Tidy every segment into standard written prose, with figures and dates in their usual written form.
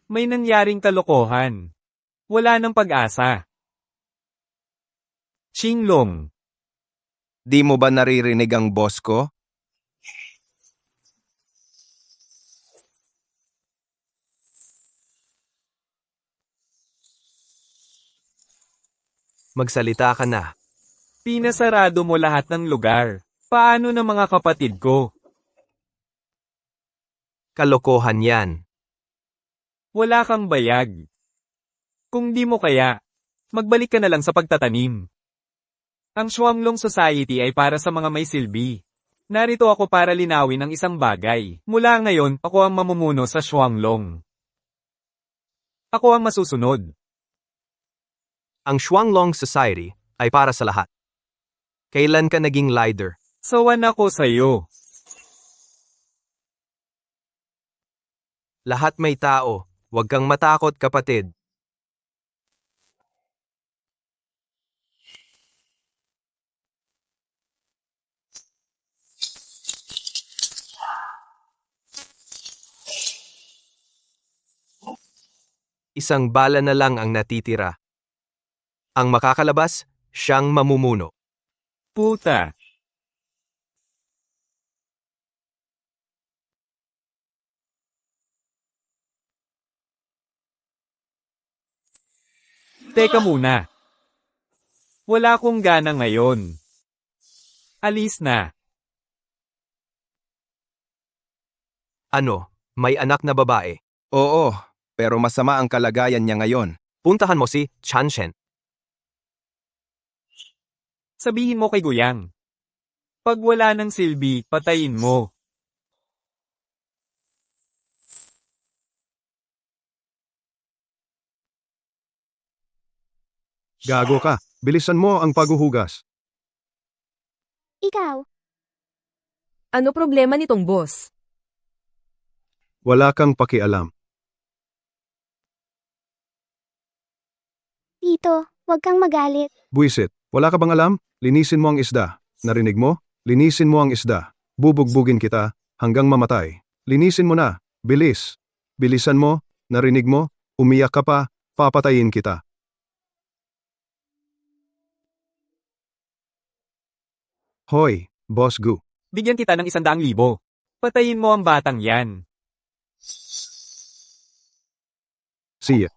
May nangyaring kalokohan. Wala ng pag-asa. Qinglong. Di mo ba naririnig ang boss ko? Magsalita ka na. Pinasarado mo lahat ng lugar. Paano na mga kapatid ko? Kalokohan yan. Wala kang bayag. Kung di mo kaya, magbalik ka na lang sa pagtatanim. Ang Shuanglong Society ay para sa mga may silbi. Narito ako para linawin ang isang bagay. Mula ngayon, ako ang mamumuno sa Shuanglong. Ako ang masusunod. Ang Shuanglong Society ay para sa lahat. Kailan ka naging leader? Sawan ako sa'yo. Lahat may tao. Huwag kang matakot, kapatid. Isang bala na lang ang natitira. Ang makakalabas, siyang mamumuno. Puta. Teka muna. Wala akong gana ngayon. Alis na. Ano, may anak na babae? Oo, pero masama ang kalagayan niya ngayon. Puntahan mo si Chanshen. Sabihin mo kay Guyang. Pag wala ng silbi, patayin mo. Gago ka. Bilisan mo ang paghuhugas. Ikaw, Ano problema nitong boss? Wala kang pakialam. Tito, huwag kang magalit. Buisit, wala ka bang alam? Linisin mo ang isda. Narinig mo? Linisin mo ang isda. Bubugbugin kita hanggang mamatay. Linisin mo na. Bilis. Bilisan mo. Narinig mo? Umiyak ka pa. Papatayin kita. Hoy, Boss Gu. Bigyan kita ng 100,000. Patayin mo ang batang yan. See ya.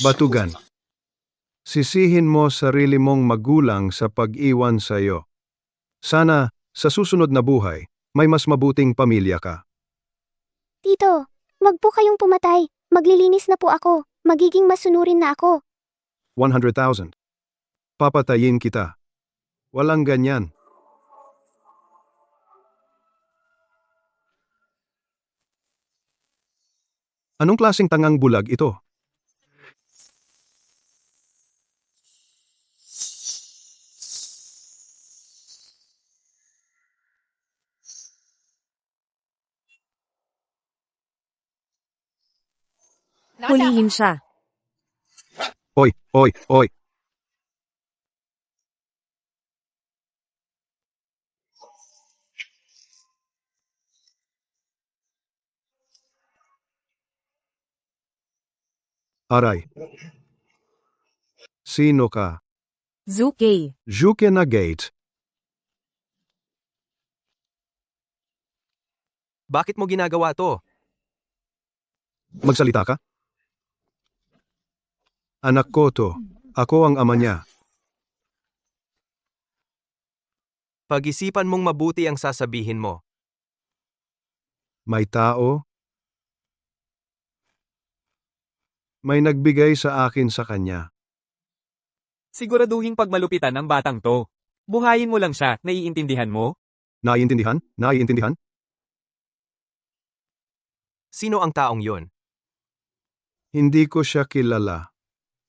Batugan. Sisihin mo sarili mong magulang sa pag-iwan sa'yo. Sana, sa susunod na buhay, may mas mabuting pamilya ka. Tito, wag po kayong pumatay. Maglilinis na po ako. Magiging masunurin na ako. 100,000. Papatayin kita. Walang ganyan. Anong klaseng tangang bulag ito? Hulihin siya. Oy, oy, oy. Aray. Sino ka? Zuke. Juke na gate. Bakit mo ginagawa to? Magsalita ka? Anak ko to. Ako ang ama niya. Pag-isipan mong mabuti ang sasabihin mo. May tao. May nagbigay sa akin sa kanya. Siguraduhing pagmalupitan ang batang to. Buhayin mo lang siya, naiintindihan mo? Naiintindihan? Naiintindihan? Sino ang taong yon? Hindi ko siya kilala.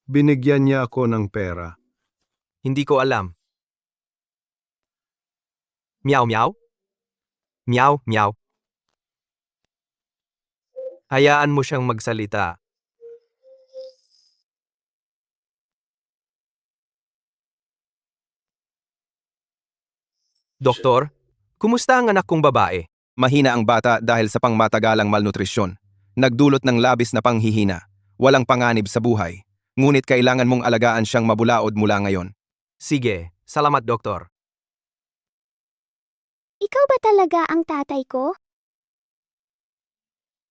Binigyan niya ako ng pera. Hindi ko alam. Meow meow? Meow meow. Hayaan mo siyang magsalita. Doktor, kumusta ang anak kong babae? Mahina ang bata dahil sa pangmatagalang malnutrisyon. Nagdulot ng labis na panghihina. Walang panganib sa buhay. Ngunit kailangan mong alagaan siyang mabulaod mula ngayon. Sige, salamat doktor. Ikaw ba talaga ang tatay ko?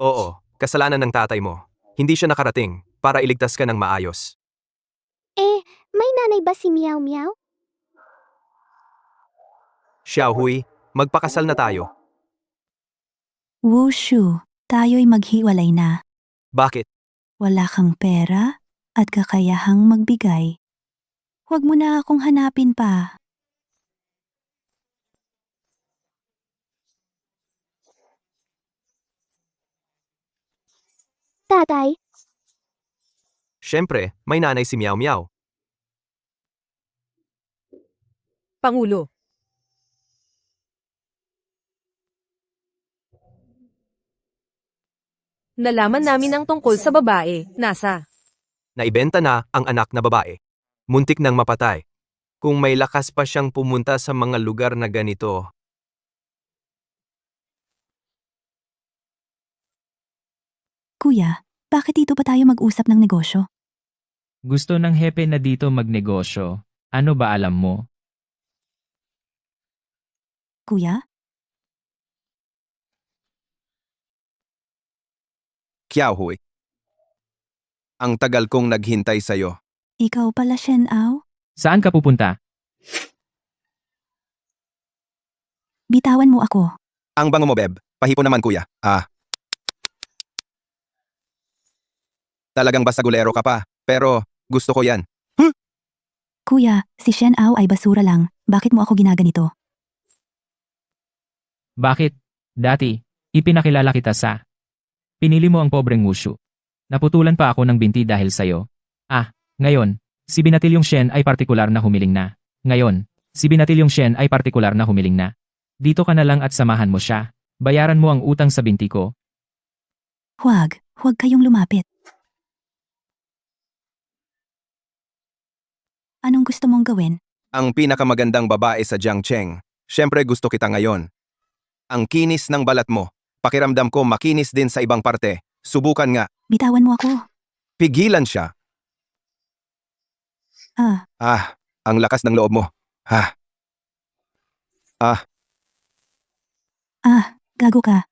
Oo, kasalanan ng tatay mo. Hindi siya nakarating para iligtas ka ng maayos. May nanay ba si Meow Meow? Xiaohui, magpakasal na tayo. Wushu, tayo'y maghiwalay na. Bakit? Wala kang pera at kakayahang magbigay. Huwag mo na akong hanapin pa. Tatay, Siyempre, may nanay si Meow Meow. Pangulo. Nalaman namin ang tungkol sa babae. Nasa. Naibenta na ang anak na babae. Muntik nang mapatay. Kung may lakas pa siyang pumunta sa mga lugar na ganito. Kuya, bakit dito pa tayo mag-usap ng negosyo? Gusto ng hepe na dito magnegosyo. Ano ba alam mo? Kuya? Xiaohui. Ang tagal kong naghintay sa'yo. Ikaw pala, Shen Ao? Saan ka pupunta? Bitawan mo ako. Ang bango mo, Beb. Pahipo naman, kuya. Talagang basagulero ka pa. Pero, gusto ko yan. Kuya, si Shen Ao ay basura lang. Bakit mo ako ginaganito? Bakit? Dati, ipinakilala kita sa... Pinili mo ang pobreng Wushu. Naputulan pa ako ng binti dahil sa'yo. Ngayon, si Binatilyong Shen ay partikular na humiling na. Ngayon, si Binatilyong Shen ay partikular na humiling na. Dito ka na lang at samahan mo siya. Bayaran mo ang utang sa binti ko. Huwag kayong lumapit. Anong gusto mong gawin? Ang pinakamagandang babae sa Jiangcheng. Siyempre gusto kita ngayon. Ang kinis ng balat mo. Pakiramdam ko makinis din sa ibang parte. Subukan nga. Bitawan mo ako. Pigilan siya. Ang lakas ng loob mo. Gago ka.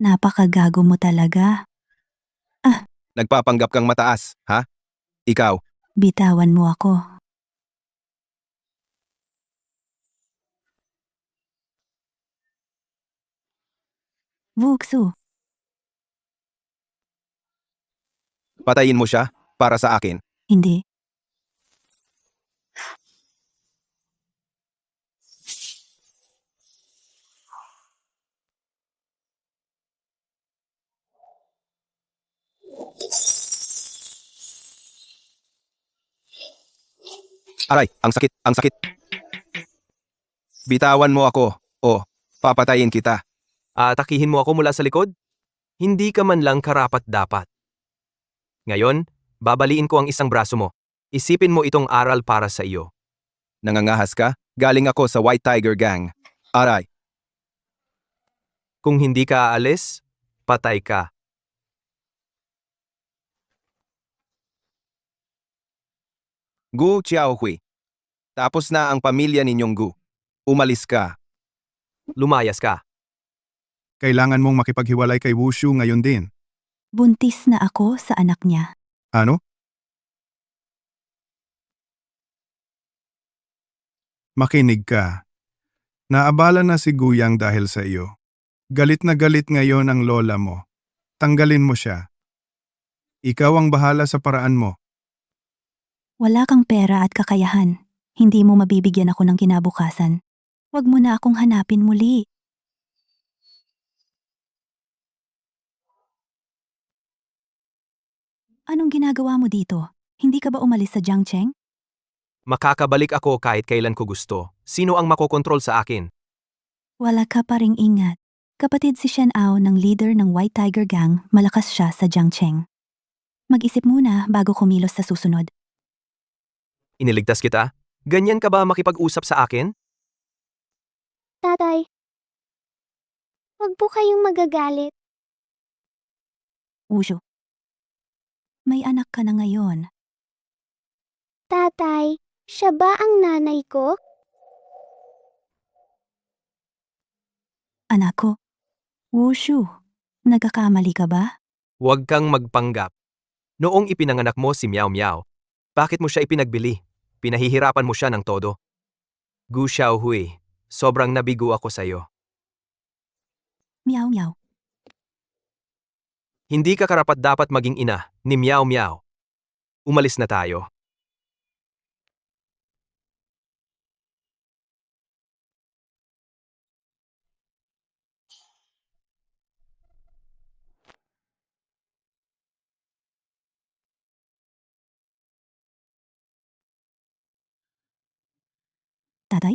Napakagago mo talaga. Nagpapanggap kang mataas, ha? Ikaw, Bitawan mo ako. Vuksu, patayin mo siya para sa akin. hindi. Aray, ang sakit, ang sakit. Bitawan mo ako, o papatayin kita. Atakihin mo ako mula sa likod? Hindi ka man lang karapat-dapat. Ngayon, babaliin ko ang isang braso mo. Isipin mo itong aral para sa iyo. Nangangahas ka? Galing ako sa White Tiger Gang. Aray, Kung hindi ka aalis, patay ka. Gu Xiaohui. Tapos na ang pamilya ninyong Gu. Umalis ka. Lumayas ka. Kailangan mong makipaghiwalay kay Wushu ngayon din. Buntis na ako sa anak niya. Ano? Makinig ka. Naabala na si Guyang dahil sa iyo. Galit na galit ngayon ang lola mo. Tanggalin mo siya. Ikaw ang bahala sa paraan mo. Wala kang pera at kakayahan. Hindi mo mabibigyan ako ng kinabukasan. Huwag mo na akong hanapin muli. Anong ginagawa mo dito? Hindi ka ba umalis sa Jiangcheng? Makakabalik ako kahit kailan ko gusto. Sino ang makokontrol sa akin? Wala ka pa ring ingat. Kapatid si Shen Ao ng leader ng White Tiger Gang, malakas siya sa Jiangcheng. Mag-isip muna bago kumilos sa susunod. Iniligtas kita? Ganyan ka ba makipag-usap sa akin? Tatay. Huwag po kayong magagalit. Wushu. May anak ka na ngayon. Tatay, siya ba ang nanay ko? Anak ko. Wushu. Nagkakamali ka ba? Huwag kang magpanggap. Noong ipinanganak mo si Meow Meow, bakit mo siya ipinagbili? Pinahihirapan mo siya ng todo. Gu Xiaohui, sobrang nabigo ako sa'yo. Meow meow. Hindi ka karapat-dapat maging ina ni Meow Meow. Umalis na tayo. Tatay?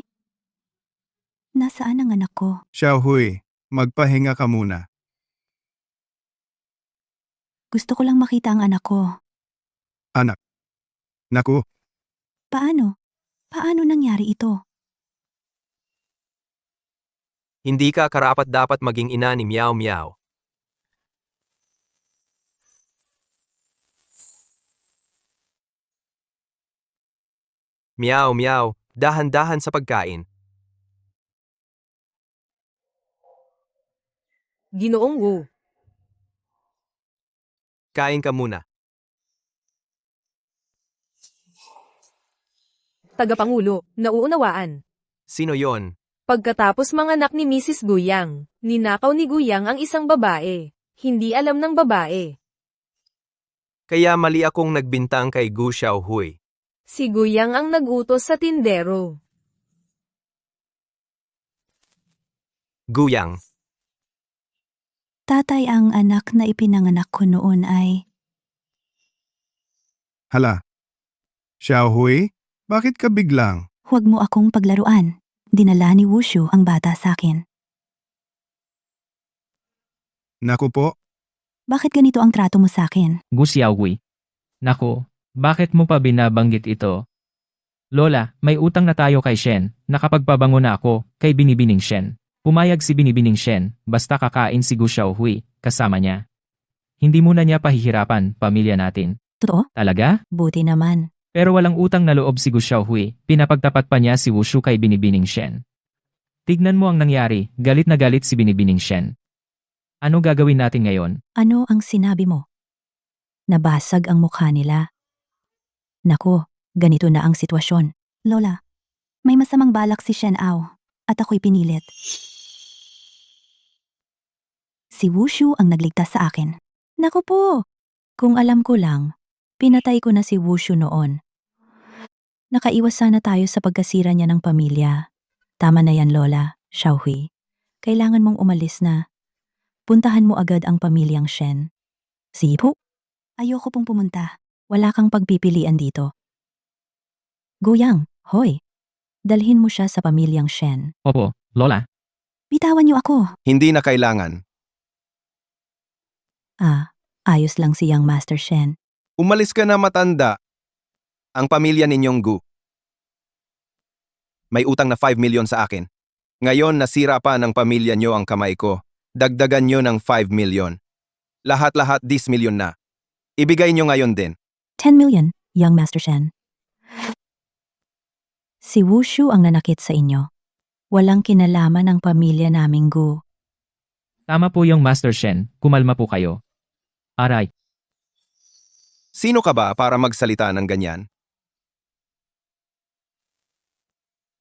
Nasaan ang anak ko? Xiaohui, magpahinga ka muna. Gusto ko lang makita ang anak ko. Anak. Naku, Paano? Paano nangyari ito? Hindi ka karapat-dapat maging ina ni Meow Meow. Meow Meow, dahan-dahan sa pagkain. Ginoong Wu. Kain ka muna. Tagapangulo, nauunawaan. Sino yon? Pagkatapos manganak ni Mrs. Guyang, ninakaw ni Guyang ang isang babae. Hindi alam ng babae. Kaya mali akong nagbintang kay Gu Xiaohui. Si Guyang ang nagutos sa tindero. Guyang, Tatay, ang anak na ipinanganak ko noon ay... hala. Xiaohui, bakit ka biglang? Huwag mo akong paglaruan. Dinala ni Wushu ang bata sa akin. Naku po, Bakit ganito ang trato mo sa akin? Gu Xiaohui. Naku, bakit mo pa binabanggit ito? Lola, may utang na tayo kay Shen, nakapagpabango na ako, kay Binibining Shen. Pumayag si Binibining Shen, basta kakain si Gu Xiaohui, kasama niya. Hindi muna niya pahihirapan, pamilya natin. Totoo? Talaga? Buti naman. Pero walang utang na loob si Gu Xiaohui, pinapagtapat pa niya si Wushu kay Binibining Shen. Tignan mo ang nangyari, galit na galit si Binibining Shen. Ano gagawin natin ngayon? Ano ang sinabi mo? Nabasag ang mukha nila. Nako, ganito na ang sitwasyon. Lola, may masamang balak si Shen Ao at ako'y pinilit. Si Wushu ang nagligtas sa akin. Naku po, kung alam ko lang, pinatay ko na si Wushu noon. Nakaiwas sana tayo sa pagkasira niya ng pamilya. Tama na yan, Lola, Xiaohui. Kailangan mong umalis na. Puntahan mo agad ang pamilyang Shen. Sipo? Ayoko pong pumunta. Wala kang pagpipilian dito. Guyang, hoy. Dalhin mo siya sa pamilyang Shen. Opo, Lola. Bitawan niyo ako. Hindi na kailangan. Ayos lang si Young Master Shen. Umalis ka na matanda. Ang pamilya ninyong Gu. May utang na 5 million sa akin. Ngayon nasira pa ng pamilya nyo ang kamay ko. Dagdagan nyo ng 5 million. Lahat-lahat 10 million na. Ibigay nyo ngayon din. 10 million, Young Master Shen. Si Wushu ang nanakit sa inyo. Walang kinalaman ang pamilya naming Gu. Tama po yung Master Shen, kumalma po kayo. Aray, Sino ka ba para magsalita ng ganyan?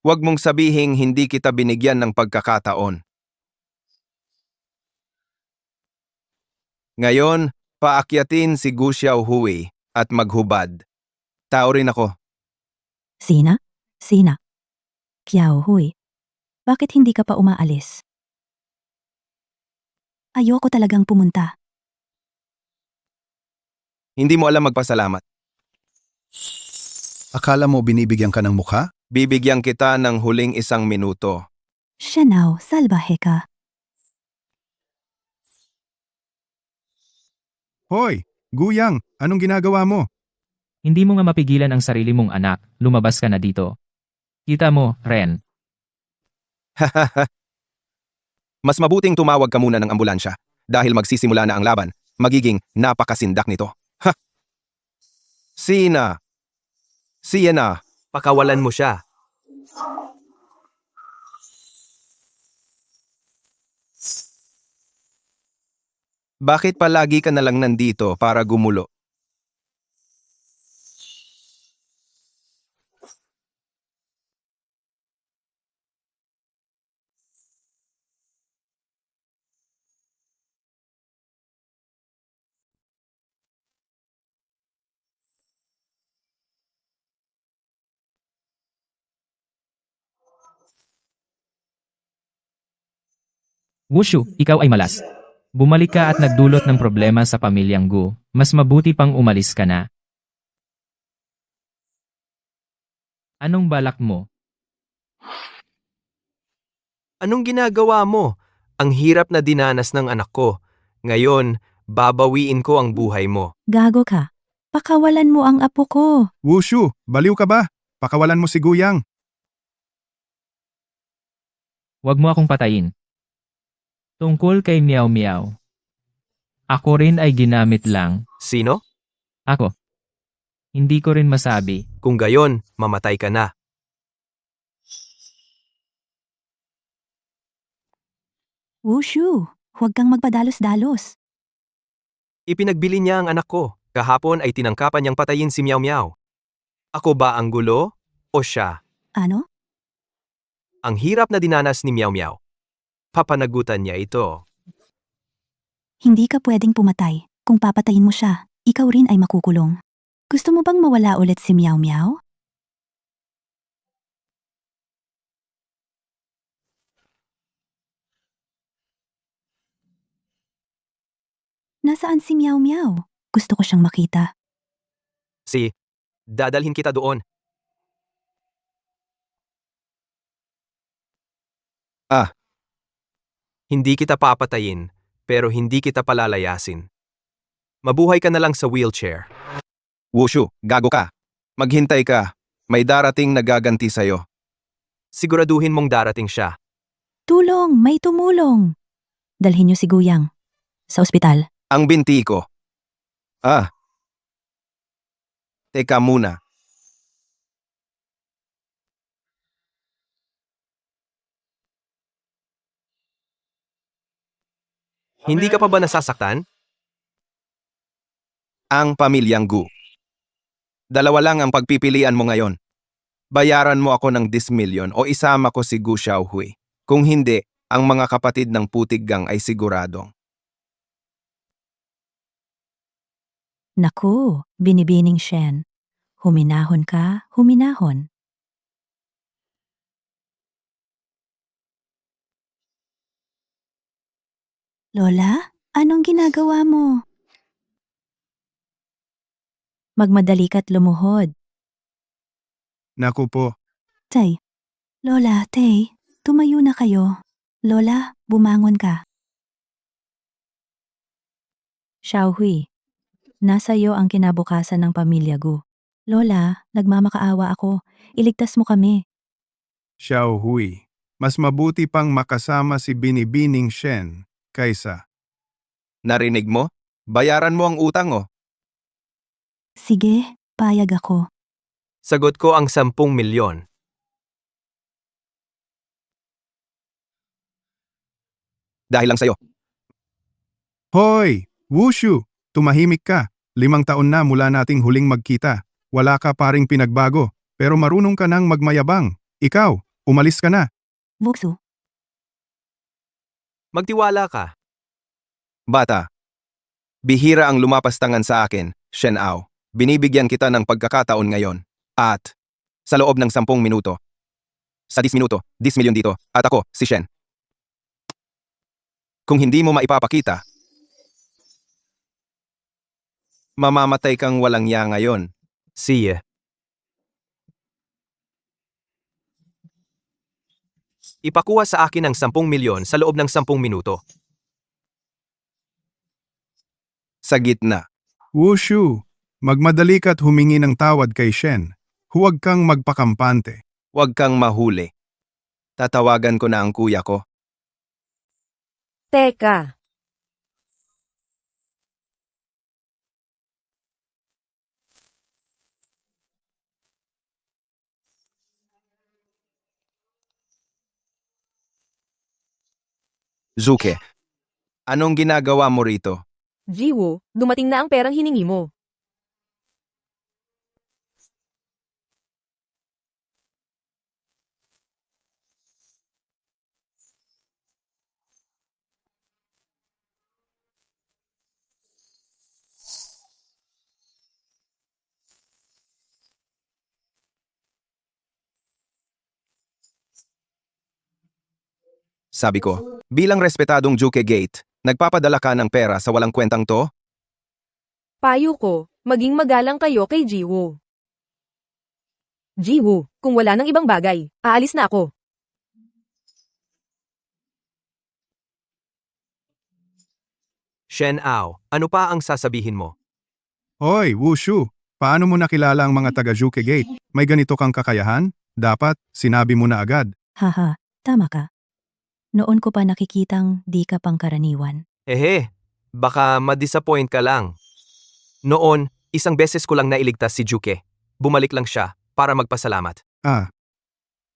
Huwag mong sabihing hindi kita binigyan ng pagkakataon. Ngayon, paakyatin si Gu Xiaohui at maghubad. Tao rin ako. Sina? Sina? Xiaohui. Bakit hindi ka pa umaalis? Ayoko talagang pumunta. Hindi mo alam magpasalamat. akala mo binibigyan ka ng mukha? Bibigyan kita ng huling 1 minuto. Shenao, salbahe ka. Hoy, Guyang, anong ginagawa mo? Hindi mo nga mapigilan ang sarili mong anak, lumabas ka na dito. Kita mo, Ren. Mas mabuting tumawag ka muna ng ambulansya dahil magsisimula na ang laban. Magiging napakasindak nito. Ha! Sina! Siena! Pakawalan mo siya. Bakit palagi ka na lang nandito para gumulo? Wushu, ikaw ay malas. Bumalik ka at nagdulot ng problema sa pamilyang Gu. Mas mabuti pang umalis ka na. Anong balak mo? Anong ginagawa mo? Ang hirap na dinanas ng anak ko. Ngayon, babawiin ko ang buhay mo. Gago ka. Pakawalan mo ang apo ko. Wushu, baliw ka ba? Pakawalan mo si Guyang. Huwag mo akong patayin. Tungkol kay Meow Meow. Ako rin ay ginamit lang. Sino? Ako. Hindi ko rin masabi. Kung gayon, mamatay ka na. Wushu, huwag kang magpadalos-dalos. Ipinagbili niya ang anak ko. Kahapon ay tinangkapan niyang patayin si Meow Meow. Ako ba ang gulo? O siya? Ano? Ang hirap na dinanas ni Meow Meow. Papanagutan niya ito. Hindi ka pwedeng pumatay. Kung papatayin mo siya, ikaw rin ay makukulong. Gusto mo bang mawala ulit si Meow Meow? Nasaan si Meow Meow? Gusto ko siyang makita. Dadalhin kita doon. Ah. Hindi kita papatayin, pero hindi kita palalayasin. Mabuhay ka na lang sa wheelchair. Wushu, gago ka. Maghintay ka. May darating na gaganti sa'yo. Siguraduhin mong darating siya. Tulong! May tumulong! Dalhin niyo si Guyang. Sa ospital. Ang binti ko. Ah. Teka muna. Hindi ka pa ba nasasaktan? Ang pamilyang Gu. Dalawa lang ang pagpipilian mo ngayon. Bayaran mo ako ng 10 milyon o isama ko si Gu Xiaohui. Kung hindi, ang mga kapatid ng putig gang ay siguradong. Naku, binibining Shen. Huminahon ka, huminahon. Lola, anong ginagawa mo? Magmadali ka't lumuhod. Naku po, Tay. Lola, Tay, tumayo na kayo. Lola, bumangon ka. Xiaohui, nasa iyo ang kinabukasan ng pamilya Gu. Lola, nagmamakaawa ako. Iligtas mo kami. Xiaohui. Mas mabuti pang makasama si Binibining Shen kaysa. Narinig mo? Bayaran mo ang utang oh. Sige, payag ako. Sagot ko ang 10 milyon. Dahil lang sa'yo. Hoy! Wushu! Tumahimik ka. 5 taon na mula nating huling magkita. Wala ka paring pinagbago, pero marunong ka nang magmayabang. Ikaw, umalis ka na. Wuxu, Magtiwala ka. Bata. Bihira ang lumapastangan sa akin, Shen Ao. Binibigyan kita ng pagkakataon ngayon. At, sa loob ng 10 minuto. Sa 10 minuto, 10 milyon dito. At ako, si Shen. Kung hindi mo maipapakita, mamamatay kang walang ya ngayon. Siya. Ipakuha sa akin ang 10 milyon sa loob ng 10 minuto. Sa gitna. Wushu! Magmadali ka't humingi ng tawad kay Shen. Huwag kang magpakampante. Huwag kang mahuli. Tatawagan ko na ang kuya ko. Teka, Zuke, anong ginagawa mo rito? Jiwoo, dumating na ang perang hiningi mo. Sabi ko, bilang respetadong Juke Gate, nagpapadala ka ng pera sa walang kwentang to? Payo ko, maging magalang kayo kay Jiwoo. Jiwoo, kung wala ng ibang bagay, aalis na ako. Shen Ao, ano pa ang sasabihin mo? Hoy, Wushu! Paano mo nakilala ang mga taga-Juke Gate? May ganito kang kakayahan? Dapat, sinabi mo na agad. Haha, tama ka. Noon ko pa nakikitang di ka pangkaraniwan. Baka ma-disappoint ka lang. Noon, isang beses ko lang nailigtas si Juke. Bumalik lang siya para magpasalamat.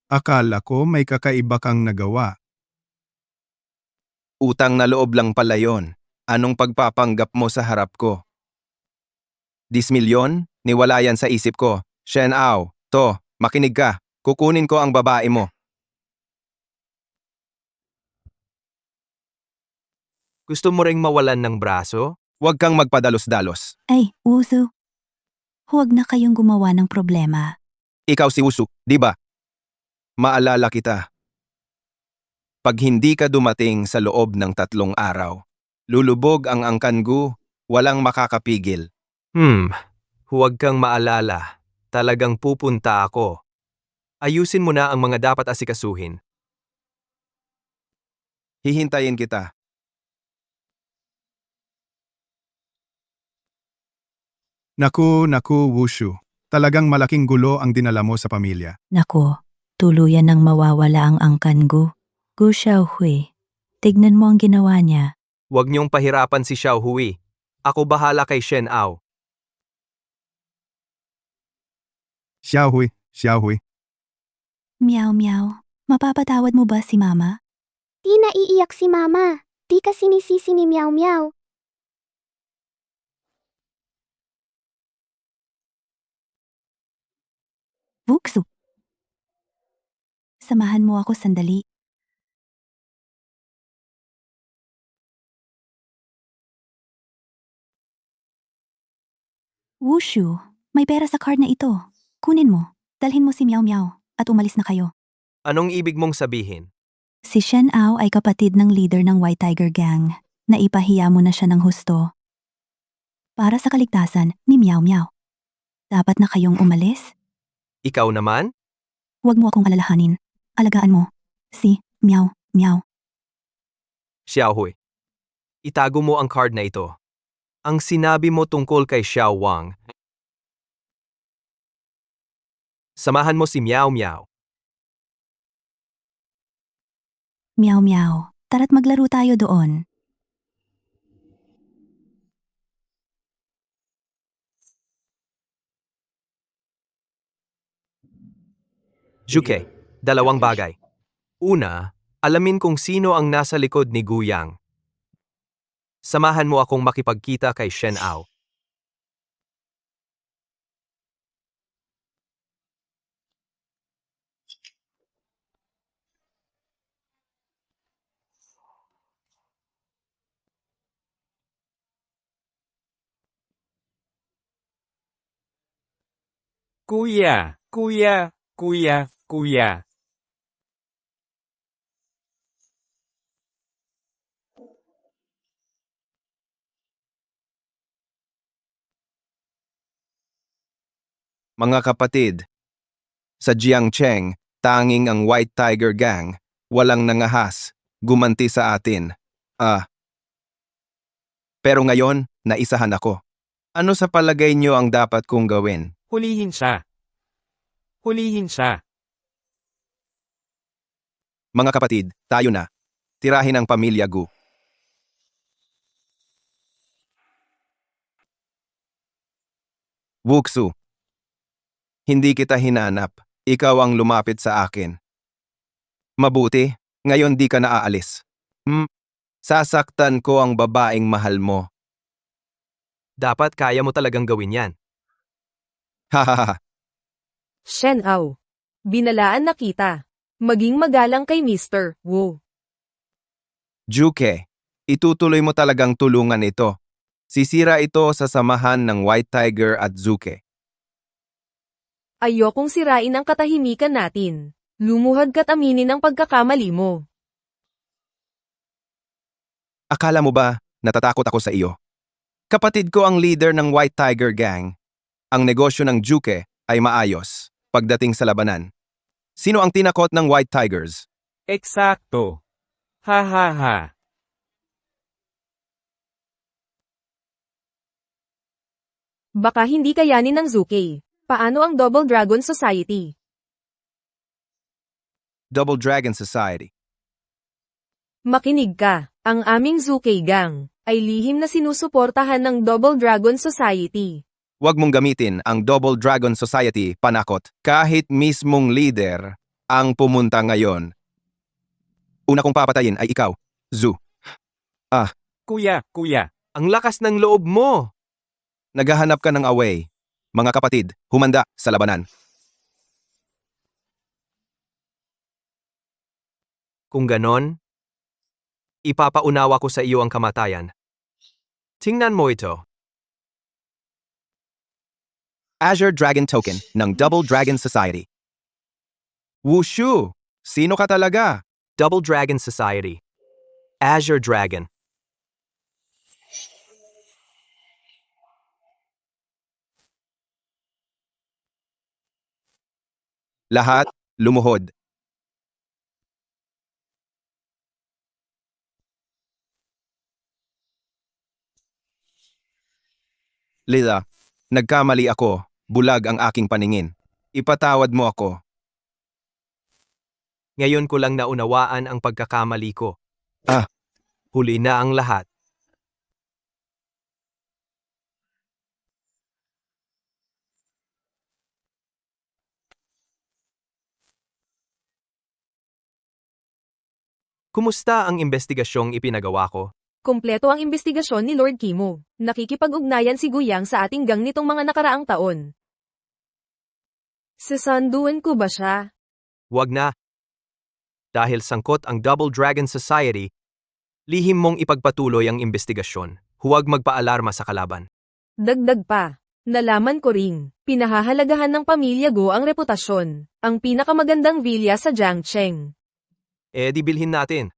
Akala ko may kakaiba kang nagawa. Utang na loob lang pala yon. Anong pagpapanggap mo sa harap ko? 10 milyon? Niwala yan sa isip ko. Shen Ao, makinig ka. Kukunin ko ang babae mo. Gusto mo ring mawalan ng braso? Huwag kang magpadalos-dalos. Ay, Uso. Huwag na kayong gumawa ng problema. Ikaw si Usu, di ba? Maalala kita. Pag hindi ka dumating sa loob ng 3 araw, lulubog ang angkangu, walang makakapigil. Huwag kang maalala. Talagang pupunta ako. Ayusin mo na ang mga dapat asikasuhin. Hihintayin kita. Naku, Wushu. Talagang malaking gulo ang dinala mo sa pamilya. Nako, tuluyan nang mawawala ang angkangu. Gu Xiaohui, tignan mo ang ginawa niya. Huwag niyong pahirapan si Xiao Hui. Ako bahala kay Shen Ao. Xiaohui. Meow meow, mapapatawad mo ba si mama? Di naiiyak si mama. Di ka sinisisi ni Meow Meow. Vuksu. Samahan mo ako sandali. Wushu, may pera sa card na ito. Kunin mo, dalhin mo si Meow Meow, at umalis na kayo. Anong ibig mong sabihin? Si Shen Ao ay kapatid ng leader ng White Tiger Gang. Naipahiya mo na siya ng husto. Para sa kaligtasan ni Meow Meow. Dapat na kayong umalis? Ikaw naman? Huwag mo akong alalahanin. Alagaan mo. Si Meow Meow. Xiao Hui. Itago mo ang card na ito. Ang sinabi mo tungkol kay Xiao Wang. Samahan mo si Meow Meow. Meow Meow. Tara't maglaro tayo doon. Juke, 2 bagay. Una, alamin kung sino ang nasa likod ni Guyang. Samahan mo akong makipagkita kay Shen Ao. Kuya. Mga kapatid, sa Jiangcheng, tanging ang White Tiger Gang, walang nangahas, gumanti sa atin. Pero ngayon, naisahan ako. Ano sa palagay niyo ang dapat kong gawin? Hulihin siya. Hulihin siya. Mga kapatid, tayo na. Tirahin ang pamilya Gu. Wuxu. Hindi kita hinanap. Ikaw ang lumapit sa akin. Mabuti, ngayon di ka naaalis. Sasaktan ko ang babaeng mahal mo. Dapat kaya mo talagang gawin yan. Hahaha. Shen Au. Binalaan na kita. Maging magalang kay Mr. Wu. Juke, itutuloy mo talagang tulungan ito. Sisira ito sa samahan ng White Tiger at Zuke. Ayokong sirain ang katahimikan natin. Lumuhad ka't aminin ang pagkakamali mo. Akala mo ba natatakot ako sa iyo? Kapatid ko ang leader ng White Tiger Gang. Ang negosyo ng Juke ay maayos pagdating sa labanan. Sino ang tinakot ng White Tigers? Eksakto. Ha ha ha. Baka hindi kayanin ng Zuke. Paano ang Double Dragon Society? Double Dragon Society. Makinig ka. Ang aming Zuke Gang ay lihim na sinusuportahan ng Double Dragon Society. Huwag mong gamitin ang Double Dragon Society panakot kahit mismong leader ang pumunta ngayon. Una kong papatayin ay ikaw, Zu. Kuya, kuya. Ang lakas ng loob mo! Naghahanap ka ng away. Mga kapatid, humanda sa labanan. Kung ganon, ipapaunawa ko sa iyo ang kamatayan. Tingnan mo ito. Azure Dragon Token ng Double Dragon Society. Wushu! Sino ka talaga? Double Dragon Society. Azure Dragon. Lahat, lumuhod. Lila, nagkamali ako. Bulag ang aking paningin. Ipatawad mo ako. Ngayon ko lang naunawaan ang pagkakamali ko. Ah. Huli na ang lahat. Kumusta ang investigasyong ipinagawa ko? Kompleto ang investigasyon ni Lord Kimo. Nakikipag-ugnayan si Guyang sa ating gang nitong mga nakaraang taon. Sasanduan ko ba siya? Wag na. Dahil sangkot ang Double Dragon Society, lihim mong ipagpatuloy ang investigasyon. Huwag magpaalarma sa kalaban. Dagdag pa. Nalaman ko ring, pinahahalagahan ng pamilya Go ang reputasyon, ang pinakamagandang villa sa Jiangcheng. Di bilhin natin.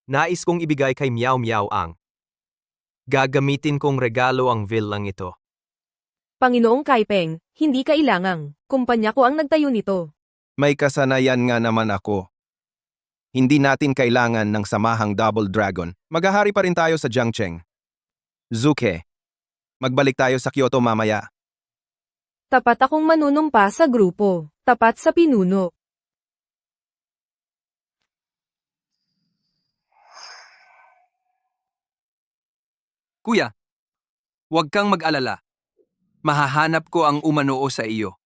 Nais kong ibigay kay Miao Miao ang gagamitin kong regalo ang villang ito. Panginoong Kaipeng, hindi kailangang. Kumpanya ko ang nagtayo nito. May kasanayan nga naman ako. Hindi natin kailangan ng samahang Double Dragon. Maghahari pa rin tayo sa Jiangcheng. Zuke, magbalik tayo sa Kyoto mamaya. Tapat akong manunumpa sa grupo. Tapat sa pinuno. Kuya, huwag kang mag-alala. Mahahanap ko ang umanoo sa iyo.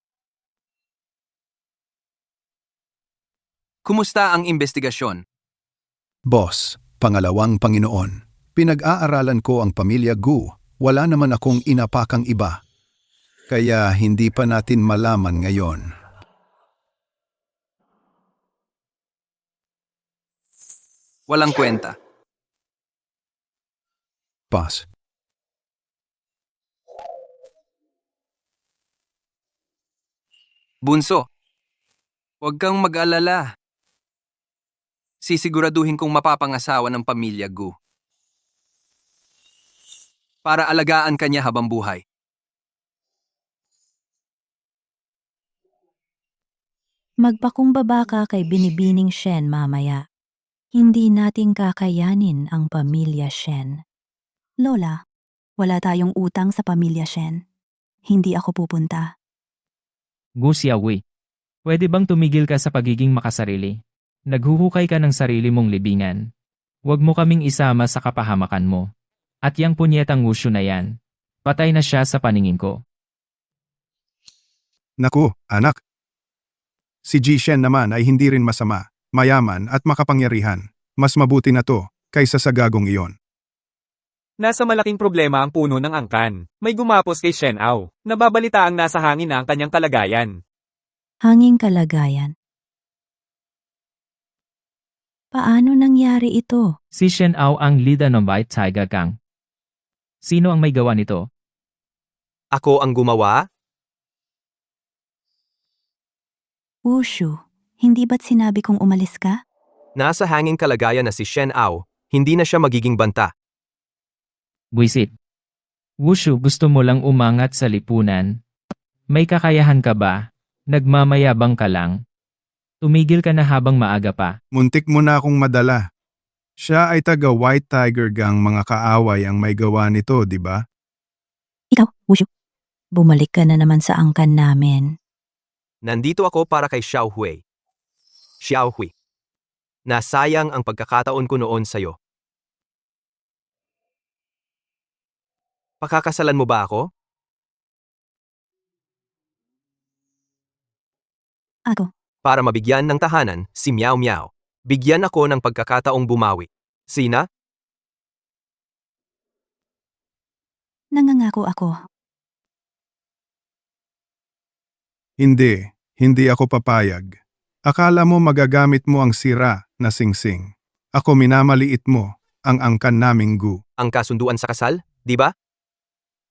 Kumusta ang investigasyon? Boss, pangalawang Panginoon, pinag-aaralan ko ang pamilya Gu. Wala naman akong inapakang iba. Kaya hindi pa natin malaman ngayon. Walang kwenta. Pass. Bunso, huwag kang mag-alala. Sisiguraduhin kong mapapangasawa ng pamilya Gu. Para alagaan kanya habang buhay. Magpakumbaba ka kay Binibining Shen mamaya. Hindi natin kakayanin ang pamilya Shen. Lola, Wala tayong utang sa pamilya Shen. Hindi ako pupunta. Gu Xiaohui. Pwede bang tumigil ka sa pagiging makasarili? Naghuhukay ka ng sarili mong libingan. Huwag mo kaming isama sa kapahamakan mo. At yang punyetang Wushu na yan. Patay na siya sa paningin ko. Naku, anak. Si Ji Shen naman ay hindi rin masama, mayaman at makapangyarihan. Mas mabuti na to kaysa sa gagong iyon. Nasa malaking problema ang puno ng angkan. May gumapos kay Shen Ao. Nababalita ang nasa hangin na ang kanyang kalagayan. Hanging kalagayan. Paano nangyari ito? Si Shen Ao ang leader ng White Tiger Gang. Sino ang may gawa nito? Ako ang gumawa? Wushu, hindi ba't sinabi kong umalis ka? Nasa hanging kalagayan na si Shen Ao, hindi na siya magiging banta. Buisit. Wushu, gusto mo lang umangat sa lipunan? May kakayahan ka ba? Nagmamayabang ka lang? Tumigil ka na habang maaga pa. Muntik mo na akong madala. Siya ay taga White Tiger Gang, mga kaaway ang may gawa nito, di ba? Ikaw, Wushu. Bumalik ka na naman sa angkan namin. Nandito ako para kay Xiaohui. Xiaohui. Nasayang ang pagkakataon ko noon sa'yo. Pakakasalan mo ba ako? Ako, Para mabigyan ng tahanan si Miao Miao. Bigyan ako ng pagkakataong bumawi. Sina? nangangako ako. Hindi ako papayag. Akala mo magagamit mo ang sira na singsing. Ako minamaliit mo ang angkan naming Gu. Ang kasunduan sa kasal, di ba?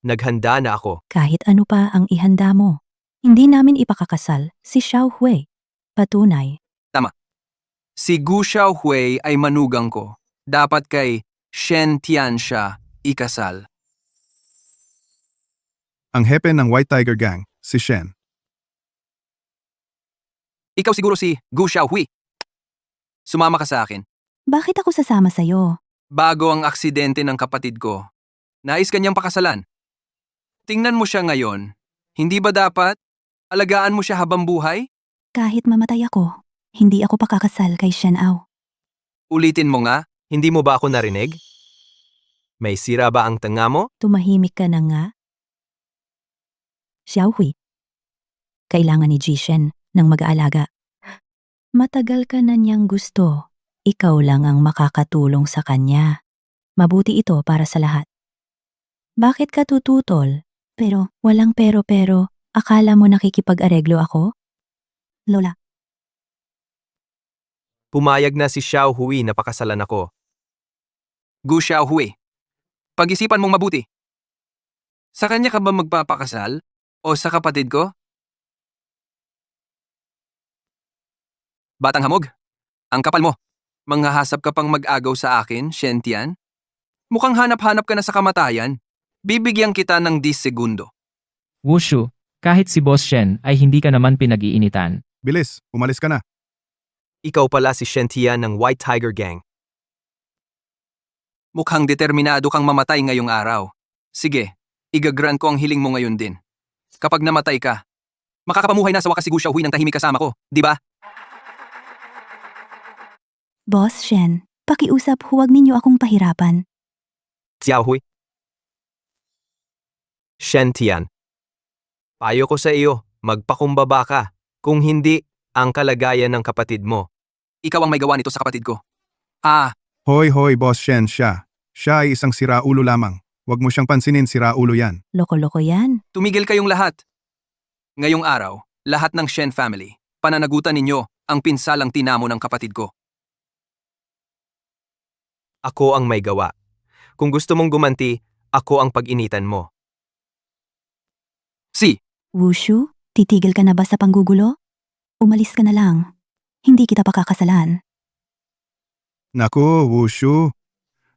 Naghanda na ako. Kahit ano pa ang ihanda mo. Hindi namin ipakakasal si Xiaohui. Patunay. Si Gu Xiaohui ay manugang ko. Dapat kay Shen Tian siya ikasal. Ang hepe ng White Tiger Gang, si Shen. Ikaw siguro si Gu Xiaohui. Sumama ka sa akin. Bakit ako sasama sa'yo? Bago ang aksidente ng kapatid ko, nais kanyang pakasalan. Tingnan mo siya ngayon. Hindi ba dapat alagaan mo siya habang buhay? Kahit mamatay ako, hindi ako pakakasal kay Shen Ao. Ulitin mo nga. Hindi mo ba ako narinig? May sira ba ang tanga mo? Tumahimik ka na nga. Xiaohui. Kailangan ni Ji Shen ng mag-aalaga. Matagal ka na niyang gusto. Ikaw lang ang makakatulong sa kanya. Mabuti ito para sa lahat. Bakit ka tututol? Pero, walang pero, akala mo nakikipag-areglo ako? Lola, Pumayag na si Xiaohui na pakasalan ako. Gu Xiaohui, pag-isipan mong mabuti. Sa kanya ka ba magpapakasal? O sa kapatid ko? Batang hamog, ang kapal mo. Manghahasap ka pang mag-agaw sa akin, Shen Tian? Mukhang hanap-hanap ka na sa kamatayan. Bibigyan kita ng 10 segundo. Wushu, kahit si Boss Shen ay hindi ka naman pinag-iinitan. Bilis, umalis ka na. Ikaw pala si Shen Tian ng White Tiger Gang. Mukhang determinado kang mamatay ngayong araw. Sige, igagrant ko ang hiling mo ngayon din. Kapag namatay ka, makakapamuhay na sa wakas si Gu Xiaohui ng tahimik kasama ko, di ba? Boss Shen, pakiusap huwag ninyo akong pahirapan. Xiaohui. Shen Tian. Payo ko sa iyo, magpakumbaba ka. Kung hindi, ang kalagayan ng kapatid mo. Ikaw ang may gawa nito sa kapatid ko. Hoy, Boss Shen siya. Siya ay isang siraulo lamang. Huwag mo siyang pansinin, siraulo yan. Loko-loko yan. Tumigil kayong lahat. Ngayong araw, lahat ng Shen family, pananagutan ninyo ang pinsalang tinamo ng kapatid ko. Ako ang may gawa. Kung gusto mong gumanti, ako ang pag-initan mo. Si, Wushu, titigil ka na ba sa panggugulo? Umalis ka na lang. Hindi kita pakakasalan. Naku, Wushu.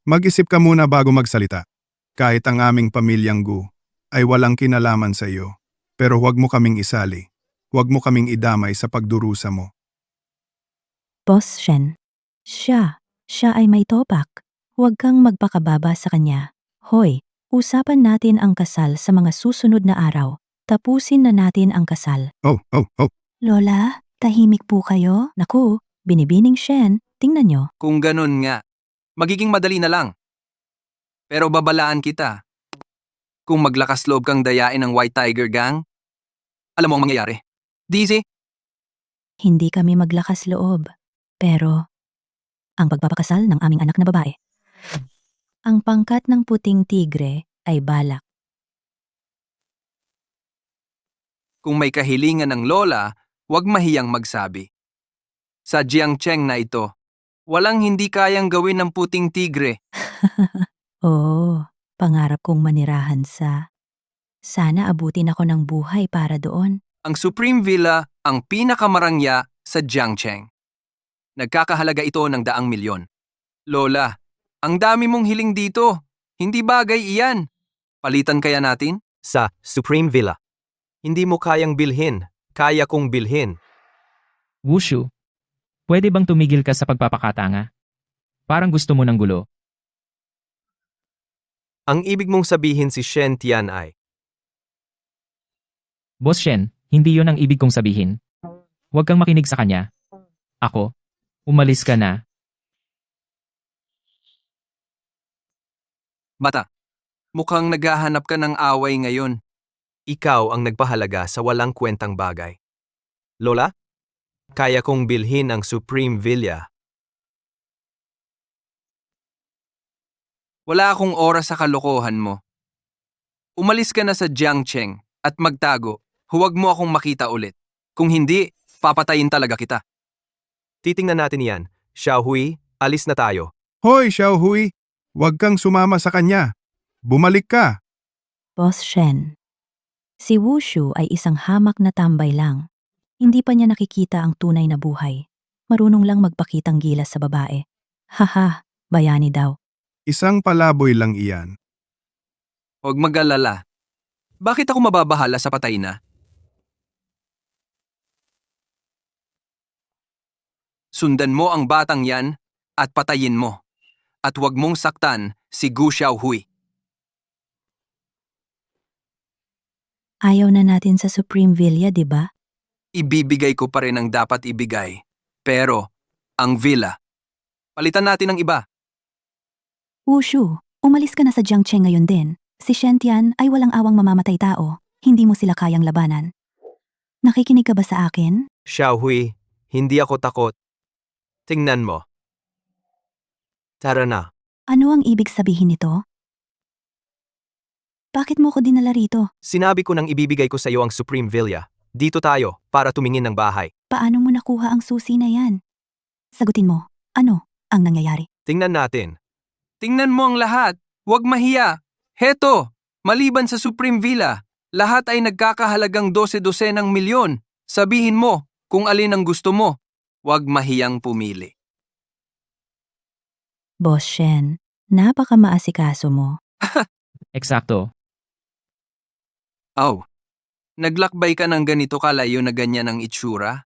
Mag-isip ka muna bago magsalita. Kahit ang aming pamilyang Gu ay walang kinalaman sa iyo. Pero huwag mo kaming isali. Huwag mo kaming idamay sa pagdurusa mo. Boss Shen. Siya ay may topak. Huwag kang magpakababa sa kanya. Hoy, Usapan natin ang kasal sa mga susunod na araw. Tapusin na natin ang kasal. Oh, oh, oh. Lola, tahimik po kayo? Naku, binibining Shen, tingnan nyo. Kung ganun nga, magiging madali na lang. Pero babalaan kita. Kung maglakas loob kang dayain ng White Tiger Gang, alam mo ang mangyayari. Dizzy, Hindi kami maglakas loob. Pero, ang pagpapakasal ng aming anak na babae. Ang pangkat ng puting tigre ay balak. kung may kahilingan ng lola, huwag mahiyang magsabi. Sa Jiangcheng na ito, walang hindi kayang gawin ng puting tigre. Oo, pangarap kong manirahan sa... Sana abutin ako ng buhay para doon. Ang Supreme Villa ang pinakamarangya sa Jiangcheng. Nagkakahalaga ito ng 100 milyon. Lola, ang dami mong hiling dito. Hindi bagay iyan. Palitan kaya natin? Sa Supreme Villa. Hindi mo kayang bilhin, kaya kong bilhin. Wushu, pwede bang tumigil ka sa pagpapakatanga? Parang gusto mo ng gulo. Ang ibig mong sabihin si Shen Tian ay, Boss Shen, hindi yon ang ibig kong sabihin. Huwag kang makinig sa kanya. Ako, umalis ka na. Bata, mukhang naghahanap ka ng away ngayon. ikaw ang nagpahalaga sa walang kwentang bagay. Lola, kaya kong bilhin ang Supreme Villa. Wala akong oras sa kalokohan mo. Umalis ka na sa Jiangcheng at magtago. Huwag mo akong makita ulit. Kung hindi, papatayin talaga kita. Titingnan natin yan. Xiaohui, alis na tayo. Hoy, Xiaohui! Huwag kang sumama sa kanya. Bumalik ka. Boss Shen. Si Wushu ay isang hamak na tambay lang. Hindi pa niya nakikita ang tunay na buhay. Marunong lang magpakitang gilas sa babae. Haha, bayani daw. Isang palaboy lang iyan. Huwag mag-alala. Bakit ako mababahala sa patay na? Sundan mo ang batang yan at patayin mo. At huwag mong saktan si Gu Xiaohui. Ayaw na natin sa Supreme Villa, di ba? Ibibigay ko pa rin ang dapat ibigay. Pero, ang villa, palitan natin ng iba. Wushu, umalis ka na sa Jiangcheng ngayon din. Si Shen Tian ay walang awang mamamatay tao. Hindi mo sila kayang labanan. Nakikinig ka ba sa akin? Xiaohui, hindi ako takot. Tingnan mo. Tara na. Ano ang ibig sabihin nito? Bakit mo ko dinala rito? Sinabi ko nang ibibigay ko sa iyo ang Supreme Villa. Dito tayo, para tumingin ng bahay. Paano mo nakuha ang susi na yan? Sagutin mo, ano ang nangyayari? Tingnan natin. Tingnan mo ang lahat. Huwag mahiya. Heto, maliban sa Supreme Villa, lahat ay nagkakahalagang 12 ng milyon. Sabihin mo kung alin ang gusto mo. Huwag mahiyang pumili. Boss Shen, napaka maasikaso mo. Eksakto. Oh, naglakbay ka ng ganito kalayo na ganyan ang itsura?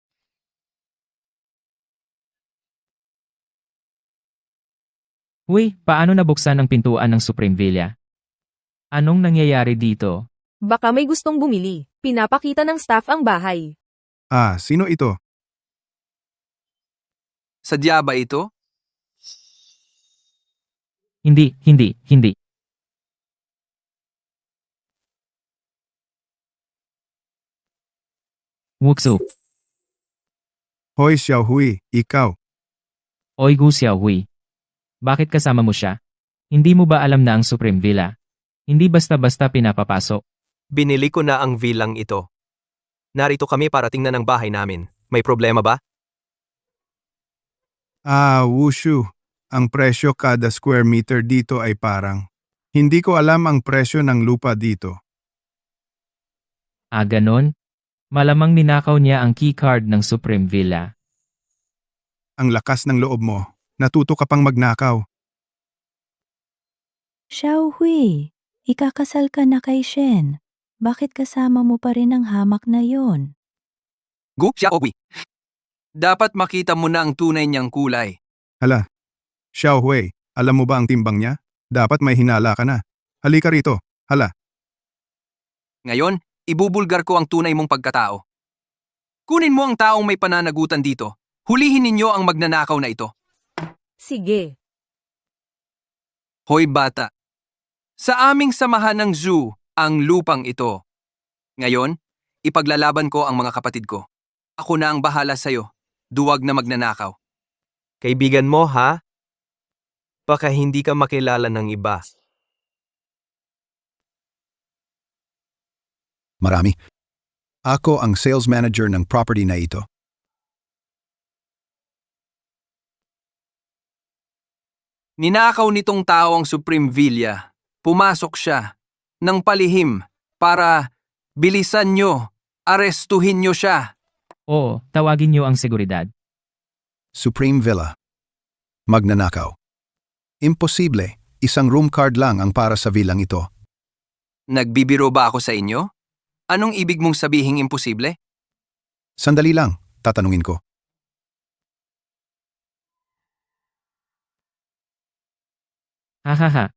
Uy, paano nabuksan ang pintuan ng Supreme Villa? Anong nangyayari dito? Baka may gustong bumili. Pinapakita ng staff ang bahay. Ah, sino ito? Sadya ba ito? Hindi. Wuksu, Hoy, Xiaohui, ikaw. Oy Gu Xiaohui. Bakit kasama mo siya? Hindi mo ba alam na ang Supreme Villa? Hindi basta-basta pinapapasok. Binili ko na ang villang ito. Narito kami para tingnan ang bahay namin. May problema ba? Ah, Wushu. Ang presyo kada square meter dito ay parang... Hindi ko alam ang presyo ng lupa dito. Ah, ganon? Malamang ninakaw niya ang keycard ng Supreme Villa. Ang lakas ng loob mo. Natuto ka pang magnakaw. Xiaohui, ikakasal ka na kay Shen. Bakit kasama mo pa rin ang hamak na yon? Gu Xiaohui. Dapat makita mo na ang tunay niyang kulay. Hala, Xiaohui, alam mo ba ang timbang niya? Dapat may hinala ka na. Halika rito. Hala, Ngayon, ibubulgar ko ang tunay mong pagkatao. Kunin mo ang taong may pananagutan dito. Hulihin ninyo ang magnanakaw na ito. Sige. Hoy bata. Sa aming samahan ng zoo ang lupang ito. Ngayon, ipaglalaban ko ang mga kapatid ko. Ako na ang bahala sa'yo. Duwag na magnanakaw. Kaibigan mo, ha? Baka hindi ka makilala ng iba. marami. Ako ang sales manager ng property na ito. Ninakaw nitong tao ang Supreme Villa. Pumasok siya ng palihim para bilisan nyo, arestuhin nyo siya. Oo, tawagin niyo ang seguridad. Supreme Villa. Magnanakaw. Imposible, isang room card lang ang para sa villang ito. Nagbibiro ba ako sa inyo? Anong ibig mong sabihing imposible? Sandali lang, tatanungin ko. Hahaha.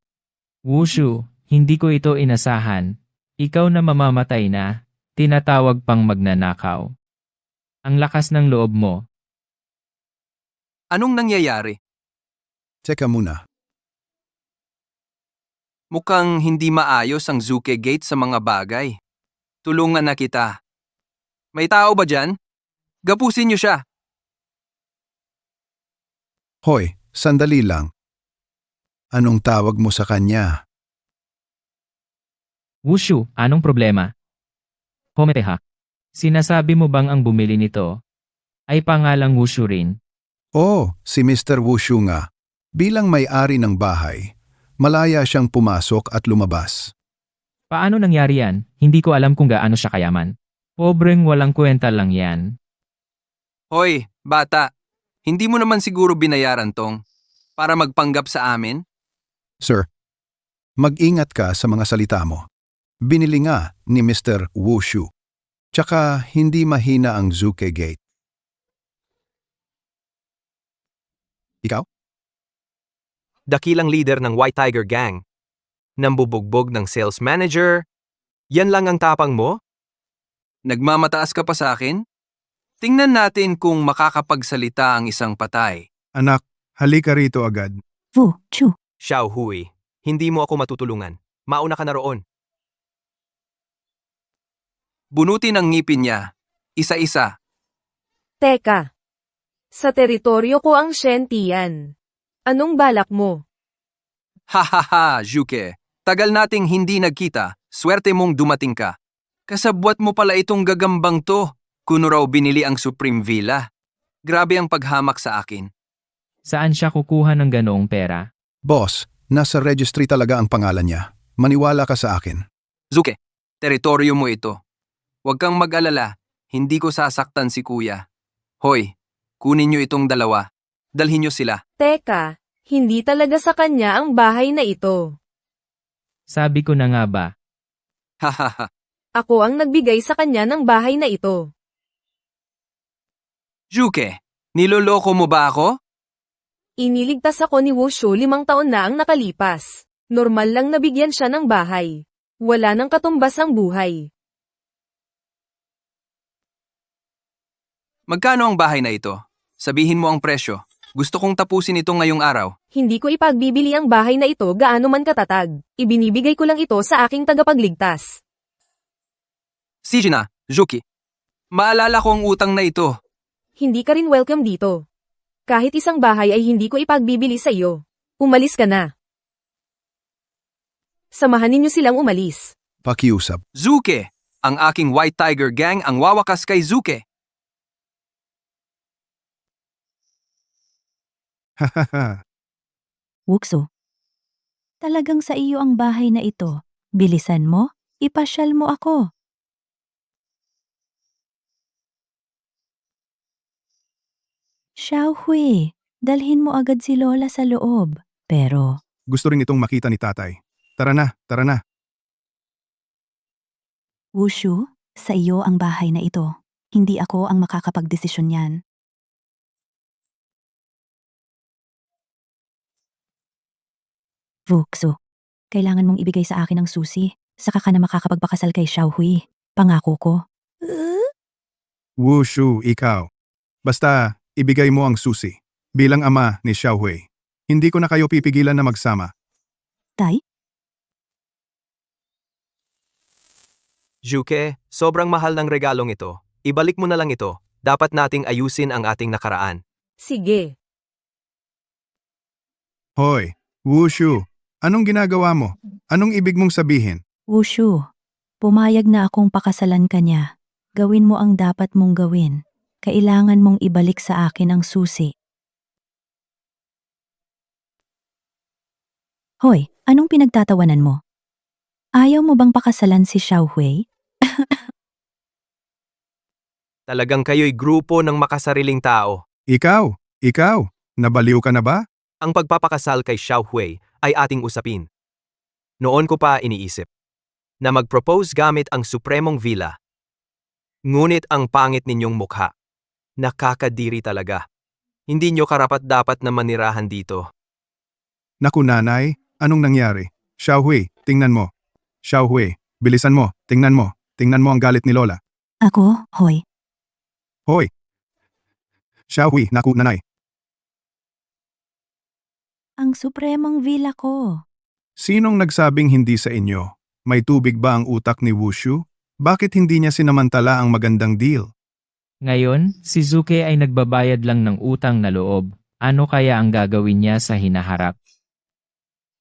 Wushu, hindi ko ito inasahan. Ikaw na mamamatay na, tinatawag pang magnanakaw. Ang lakas ng loob mo. Anong nangyayari? Teka muna, Mukhang hindi maayos ang Zuke Gate sa mga bagay. Tulungan na kita. May tao ba dyan? Gapusin niyo siya. hoy, sandali lang. Anong tawag mo sa kanya? Wushu, anong problema? Hometeha. Sinasabi mo bang ang bumili nito ay pangalang Wushu rin? Oh, si Mr. Wushu nga. Bilang may-ari ng bahay, malaya siyang pumasok at lumabas. Paano nangyari yan? Hindi ko alam kung gaano siya kayaman. Pobreng walang kwenta lang yan. Hoy, bata. Hindi mo naman siguro binayaran tong para magpanggap sa amin? Sir, mag-ingat ka sa mga salita mo. Binili nga ni Mr. Wushu. Tsaka hindi mahina ang Zuke Gate. Ikaw? Dakilang leader ng White Tiger Gang. Nambubugbog ng sales manager. Yan lang ang tapang mo? Nagmamataas ka pa sa akin? Tingnan natin kung makakapagsalita ang isang patay. Anak, halika rito agad. Wushu. Xiao Hui, hindi mo ako matutulungan. Mauna ka na roon. Bunutin ang ngipin niya. Isa-isa. Teka. Sa teritoryo ko ang Shentian. Anong balak mo? Hahaha, Juke. Tagal nating hindi nagkita. Swerte mong dumating ka. Kasabwat mo pala itong gagambang to. Kuno raw binili ang Supreme Villa. Grabe ang paghamak sa akin. Saan siya kukuha ng ganoong pera? Boss, nasa registry talaga ang pangalan niya. Maniwala ka sa akin. Zuke, teritoryo mo ito. Huwag kang mag-alala. Hindi ko sasaktan si kuya. Hoy, kunin niyo itong dalawa. Dalhin niyo sila. Teka, hindi talaga sa kanya ang bahay na ito. Sabi ko na nga ba? Hahaha. Ako ang nagbigay sa kanya ng bahay na ito. Juke, niloloko mo ba ako? Iniligtas ako ni Wushu 5 taon na ang nakalipas. Normal lang nabigyan siya ng bahay. Wala nang katumbas ang buhay. Magkano ang bahay na ito? Sabihin mo ang presyo. Gusto kong tapusin ito ngayong araw. Hindi ko ipagbibili ang bahay na ito gaano man katatag. Ibinibigay ko lang ito sa aking tagapagligtas. Sijina, Juki. Maalala ko ang utang na ito. Hindi ka rin welcome dito. Kahit isang bahay ay hindi ko ipagbibili sa iyo. Umalis ka na. Samahan ninyo silang umalis. Pakiusap. Zuke, ang aking White Tiger Gang ang wawakas kay Zuke. Hahaha. Wukso. Talagang sa iyo ang bahay na ito. Bilisan mo, ipasyal mo ako. Xiao Hui, dalhin mo agad si Lola sa loob. Pero, Gusto rin itong makita ni tatay. Tara na, tara na. Wushu, sa iyo ang bahay na ito. Hindi ako ang makakapagdesisyon yan. Wukso. Kailangan mong ibigay sa akin ang susi. Saka ka na makakapagpakasal kay Xiaohui. Pangako ko. Wushu, ikaw. Basta, ibigay mo ang susi. Bilang ama ni Xiaohui. Hindi ko na kayo pipigilan na magsama. Tay? Juke, sobrang mahal ng regalong ito. Ibalik mo na lang ito. Dapat nating ayusin ang ating nakaraan. Sige. Hoy, Wushu, anong ginagawa mo? Anong ibig mong sabihin? Wushu, pumayag na akong pakasalan ka niya. Gawin mo ang dapat mong gawin. Kailangan mong ibalik sa akin ang susi. Hoy, anong pinagtatawanan mo? Ayaw mo bang pakasalan si Xiaohui? Talagang kayo'y grupo ng makasariling tao. Ikaw, nabaliw ka na ba? Ang pagpapakasal kay Xiaohui ay ating usapin. Noon ko pa iniisip na mag-propose gamit ang Supremong Villa. Ngunit ang pangit ninyong mukha. Nakakadiri talaga. Hindi nyo karapat-dapat na manirahan dito. Naku nanay, anong nangyari? Xiaohui, tingnan mo. Xiaohui, bilisan mo, tingnan mo. Tingnan mo ang galit ni Lola. Ako, hoy. Hoy! Xiaohui, naku nanay. Ang Supremong Villa ko. Sinong nagsabing hindi sa inyo? May tubig ba ang utak ni Wushu? Bakit hindi niya sinamantala ang magandang deal? Ngayon, si Zuke ay nagbabayad lang ng utang na loob. Ano kaya ang gagawin niya sa hinaharap?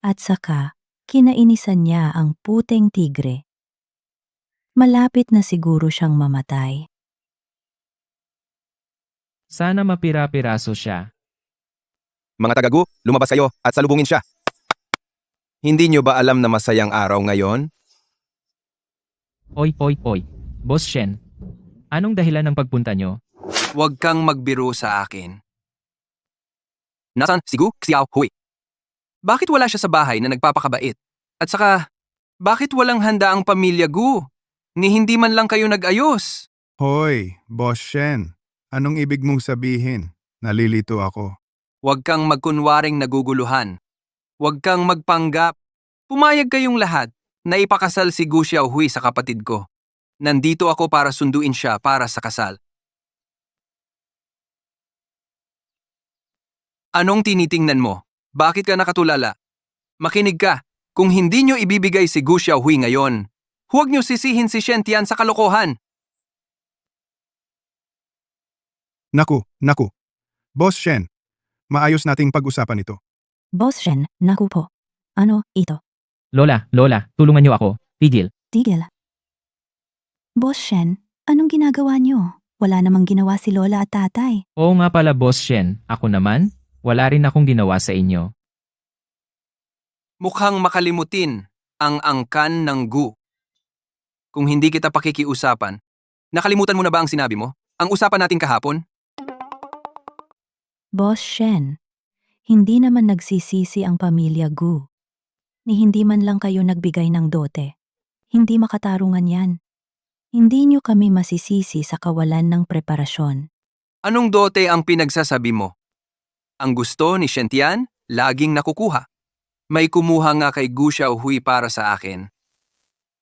At saka, kinainisan niya ang puteng tigre. Malapit na siguro siyang mamatay. Sana mapira-piraso siya. Mga tagagu, lumabas kayo at salubungin siya. Hindi nyo ba alam na masayang araw ngayon? Oy. Boss Shen. Anong dahilan ng pagpunta nyo? Huwag kang magbiro sa akin. Nasaan si Gu Xiaohui? Bakit wala siya sa bahay na nagpapakabait? At saka, bakit walang handa ang pamilya Gu? Ni hindi man lang kayo nag-ayos. Hoy, Boss Shen, anong ibig mong sabihin? Nalilito ako. Huwag kang magkunwaring naguguluhan. Huwag kang magpanggap. Pumayag kayong lahat na ipakasal si Gu Xiaohui sa kapatid ko. Nandito ako para sunduin siya para sa kasal. Anong tinitingnan mo? Bakit ka nakatulala? Makinig ka. Kung hindi nyo ibibigay si Gu Xiaohui ngayon, huwag nyo sisihin si Shen Tian sa kalokohan. Naku. Boss Shen, maayos nating pag-usapan ito. Boss Shen, naku po. Ano, ito? Lola, tulungan nyo ako. Tigil. Tigil. Boss Shen, anong ginagawa niyo? Wala namang ginawa si Lola at Tatay. Oo nga pala Boss Shen. Ako naman, wala rin akong ginawa sa inyo. Mukhang makalimutin ang angkan ng Gu. Kung hindi kita pakikiusapan, nakalimutan mo na ba ang sinabi mo? Ang usapan natin kahapon? Boss Shen, hindi naman nagsisisi ang pamilya Gu. Ni hindi man lang kayo nagbigay ng dote. Hindi makatarungan yan. Hindi niyo kami masisisi sa kawalan ng preparasyon. Anong dote ang pinagsasabi mo? Ang gusto ni Shen Tian, laging nakukuha. May kumuha nga kay Gu Xiaohui para sa akin.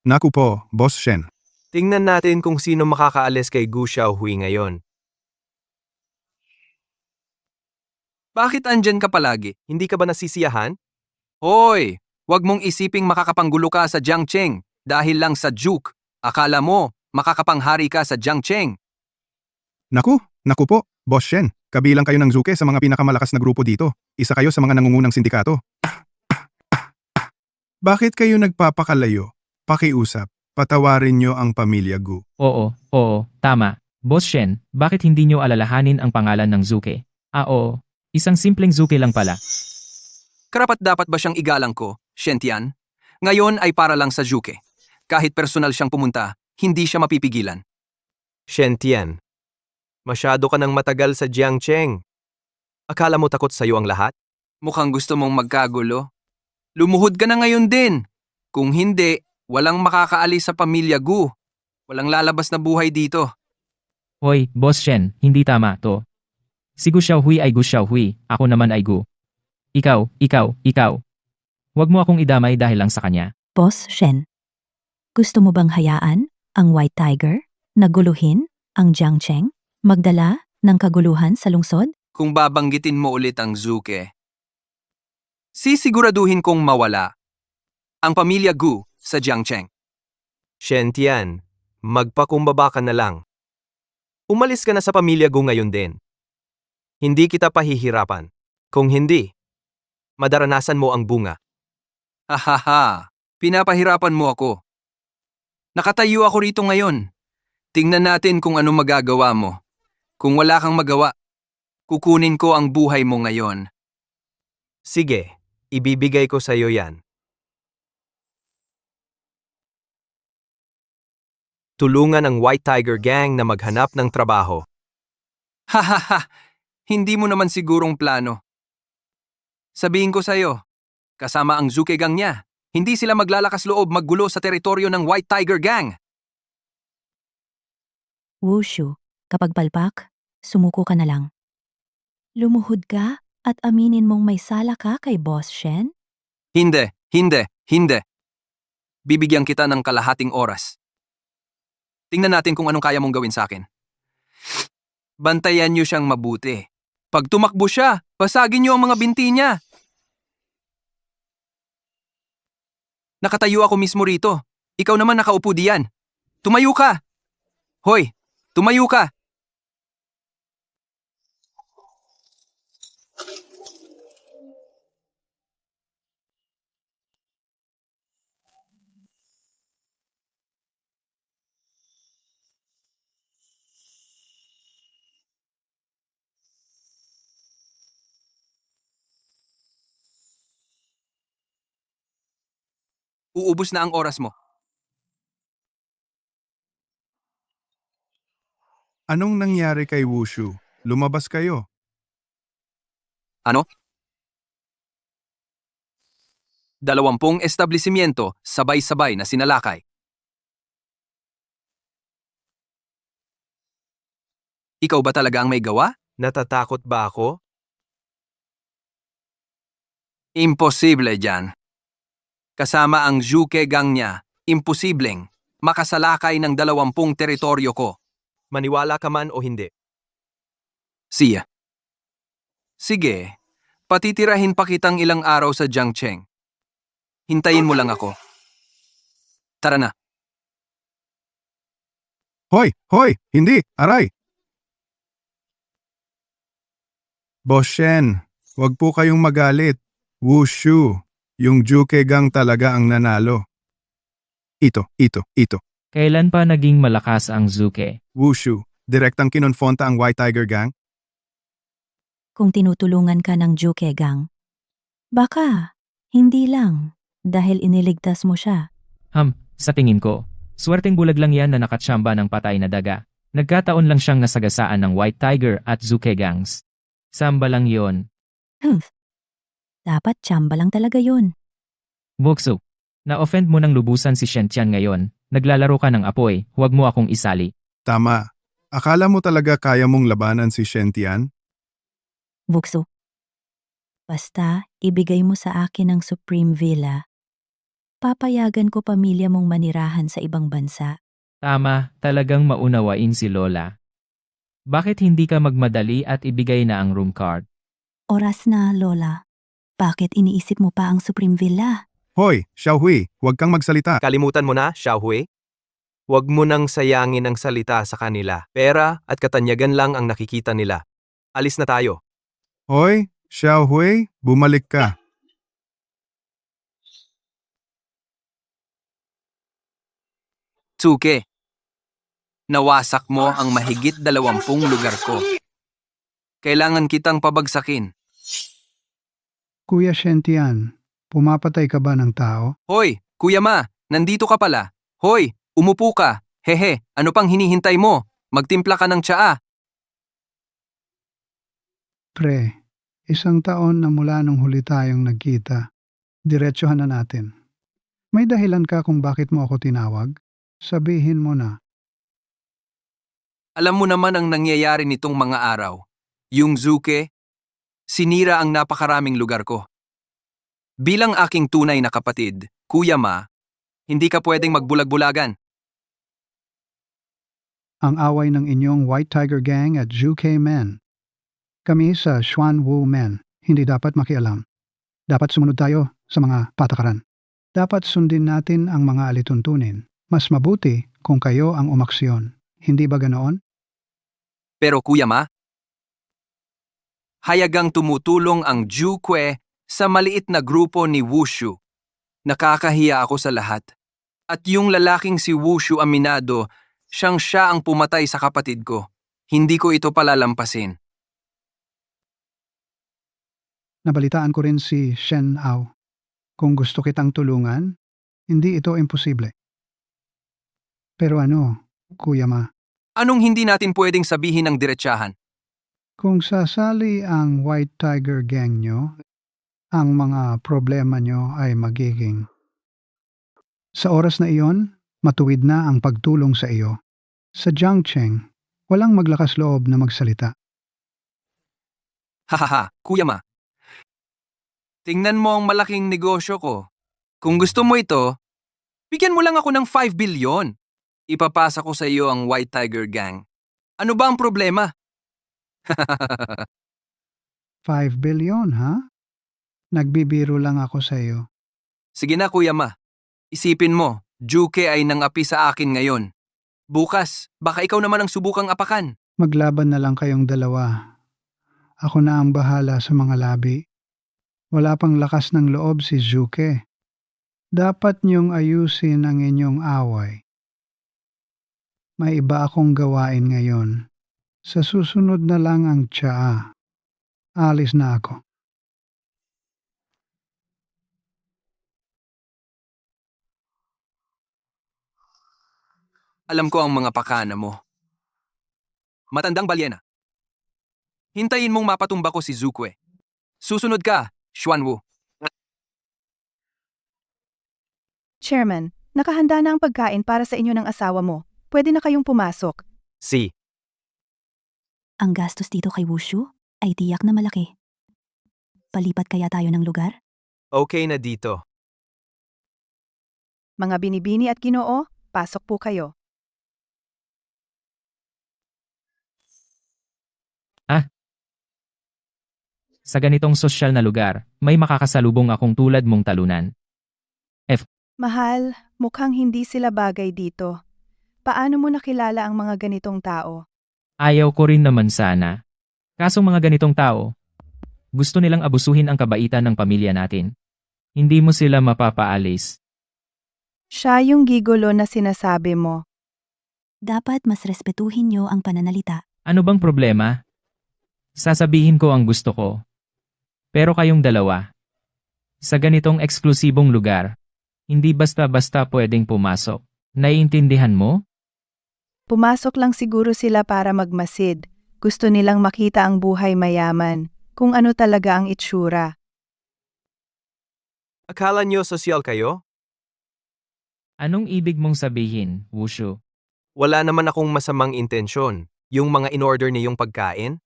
Naku po, Boss Shen. Tingnan natin kung sino makakaalis kay Gu Xiaohui ngayon. Bakit andyan ka palagi? Hindi ka ba nasisiyahan? Hoy! Huwag mong isiping makakapanggulo ka sa Jiangcheng dahil lang sa juke. Akala mo, makakapanghari ka sa Jiangcheng. Naku po, Boss Shen. Kabilang kayo ng Zuke sa mga pinakamalakas na grupo dito. Isa kayo sa mga nangungunang sindikato. Bakit kayo nagpapakalayo? Pakiusap, patawarin nyo ang pamilya Gu. Oo, tama. Boss Shen, bakit hindi nyo alalahanin ang pangalan ng Zuke? Oo, isang simpleng Zuke lang pala. Karapat-dapat ba siyang igalang ko, Shen Tian? Ngayon ay para lang sa juke. Kahit personal siyang pumunta, hindi siya mapipigilan. Shen Tian, masyado ka nang matagal sa Jiangcheng. Akala mo takot sa'yo ang lahat? Mukhang gusto mong magkagulo. Lumuhod ka na ngayon din. Kung hindi, walang makakaalis sa pamilya Gu. Walang lalabas na buhay dito. Hoy, Boss Shen, hindi tama to. Si Gu Xiaohui ay Gu Xiaohui, ako naman ay Gu. Ikaw. Huwag mo akong idamay dahil lang sa kanya. Boss Shen, gusto mo bang hayaan ang White Tiger na guluhin ang Jiangcheng, magdala ng kaguluhan sa lungsod? Kung babanggitin mo ulit ang Zuke, sisiguraduhin kong mawala ang pamilya Gu sa Jiangcheng. Shen Tian, magpakumbaba ka na lang. Umalis ka na sa pamilya Gu ngayon din. Hindi kita pahihirapan. Kung hindi, madaranasan mo ang bunga. Hahaha, pinapahirapan mo ako. Nakatayo ako rito ngayon. Tingnan natin kung ano magagawa mo. Kung wala kang magawa, kukunin ko ang buhay mo ngayon. Sige, ibibigay ko sa iyo yan. Tulungan ang White Tiger Gang na maghanap ng trabaho. Hahaha, hindi mo naman sigurong plano. Sabihin ko sa'yo, kasama ang Zuke Gang niya, hindi sila maglalakas loob maggulo sa teritoryo ng White Tiger Gang. Wushu, kapag palpak, sumuko ka na lang. Lumuhod ka at aminin mong may sala ka kay Boss Shen? Hindi. Bibigyan kita ng kalahating oras. Tingnan natin kung anong kaya mong gawin sa akin. Bantayan niyo siyang mabuti. Pag tumakbo siya, basagin niyo ang mga binti niya. Nakatayo ako mismo rito. Ikaw naman nakaupo diyan. Tumayo ka! Hoy, tumayo ka! Uubos na ang oras mo. Anong nangyari kay Wushu? Lumabas kayo. Ano? 20 establishmento sabay-sabay na sinalakay. Ikaw ba talaga ang may gawa? Natatakot ba ako? Imposible dyan. Kasama ang Zuke Gang niya, imposibleng makasalakay ng 20 teritoryo ko. Maniwala ka man o hindi. Siya. Sige, patitirahin pa kitang ilang araw sa Jiangcheng. Hintayin mo lang ako. Tara na. Hoy! Hindi! Aray! Boss Shen, wag po kayong magalit. Wushu, yung Zuke Gang talaga ang nanalo. Ito. Kailan pa naging malakas ang Zuke? Wushu, direktang kinonfonta ang White Tiger Gang. Kung tinutulungan ka ng Juke Gang. Baka, hindi lang, dahil iniligtas mo siya. Sa tingin ko, swerteng bulag lang yan na nakatsamba ng patay na daga. Nagkataon lang siyang nasagasaan ng White Tiger at Zuke Gangs. Samba lang yon. Dapat tsamba lang talaga yun. Bukso, na-offend mo ng lubusan si Shen Tian ngayon. Naglalaro ka ng apoy, huwag mo akong isali. Tama. Akala mo talaga kaya mong labanan si Shen Tian? Bukso. Basta, ibigay mo sa akin ang Supreme Villa. Papayagan ko pamilya mong manirahan sa ibang bansa. Tama, talagang maunawain si Lola. Bakit hindi ka magmadali at ibigay na ang room card? Oras na, Lola. Bakit iniisip mo pa ang Supreme Villa? Hoy, Xiaohui, huwag kang magsalita. Kalimutan mo na, Xiaohui. Huwag mo nang sayangin ang salita sa kanila. Pera at katanyagan lang ang nakikita nila. Alis na tayo. Hoy, Xiaohui, bumalik ka. Tsuke, nawasak mo ang mahigit 20 lugar ko. Kailangan kitang pabagsakin. Kuya Shentian, pumapatay ka ba ng tao? Hoy, Kuya Ma, nandito ka pala. Hoy, umupo ka. Hehe, ano pang hinihintay mo? Magtimpla ka ng tsaa. Pre, 1 taon na mula nung huli tayong nagkita. Diretsuhan na natin. May dahilan ka kung bakit mo ako tinawag? Sabihin mo na. Alam mo naman ang nangyayari nitong mga araw. Yung Zuke, sinira ang napakaraming lugar ko. Bilang aking tunay na kapatid, Kuya Ma, hindi ka pwedeng magbulag-bulagan. Ang away ng inyong White Tiger Gang at Zhuke Men. Kami sa Xuanwu Men, hindi dapat makialam. Dapat sumunod tayo sa mga patakaran. Dapat sundin natin ang mga alituntunin. Mas mabuti kung kayo ang umaksyon. Hindi ba ganoon? Pero Kuya Ma, hayagang tumutulong ang Zhukue sa maliit na grupo ni Wushu. Nakakahiya ako sa lahat. At yung lalaking si Wushu aminado, siya ang pumatay sa kapatid ko. Hindi ko ito palalampasin. Nabalitaan ko rin si Shen Ao. Kung gusto kitang tulungan, hindi ito imposible. Pero ano, Kuya Ma, Anong hindi natin pwedeng sabihin ng diretsahan? kung sasali ang White Tiger Gang nyo, ang mga problema nyo ay magiging. Sa oras na iyon, matuwid na ang pagtulong sa iyo. Sa Jiangcheng, walang maglakas loob na magsalita. Hahaha, Kuya Ma. Tingnan mo ang malaking negosyo ko. Kung gusto mo ito, bigyan mo lang ako ng 5 bilyon. Ipapasa ko sa iyo ang White Tiger Gang. Ano ba ang problema? 5 billion, ha? Nagbibiro lang ako sa iyo. Sige na Kuya Ma. Isipin mo, Juke ay nangapi sa akin ngayon. Bukas, baka ikaw naman ang subukang apakan. Maglaban na lang kayong dalawa. Ako na ang bahala sa mga labi. Wala pang lakas ng loob si Zuke. Dapat niyong ayusin ang inyong away. May iba akong gawain ngayon. Sa susunod na lang ang tsaa. Alis na ako. Alam ko ang mga pakana mo. Matandang balyena. Hintayin mong mapatumba ko si Zukwe. Susunod ka, Xuanwu. Chairman, nakahanda na ang pagkain para sa inyo ng asawa mo. Pwede na kayong pumasok. Si, Ang gastos dito kay Wushu ay tiyak na malaki. Palipat kaya tayo ng lugar? okay na dito. Mga binibini at ginoo, pasok po kayo. Sa ganitong sosyal na lugar, may makakasalubong akong tulad mong talunan. Mahal, mukhang hindi sila bagay dito. Paano mo nakilala ang mga ganitong tao? Ayaw ko rin naman sana. Kaso mga ganitong tao, gusto nilang abusuhin ang kabaitan ng pamilya natin. Hindi mo sila mapapaalis. Siya yung gigolo na sinasabi mo. Dapat mas respetuhin nyo ang pananalita. Ano bang problema? Sasabihin ko ang gusto ko. Pero kayong dalawa, sa ganitong eksklusibong lugar, hindi basta-basta pwedeng pumasok. Naiintindihan mo? Pumasok lang siguro sila para magmasid. Gusto nilang makita ang buhay mayaman, kung ano talaga ang itsura. Akala nyo sosyal kayo? Anong ibig mong sabihin, Wushu? Wala naman akong masamang intensyon. Yung mga in-order niyong pagkain?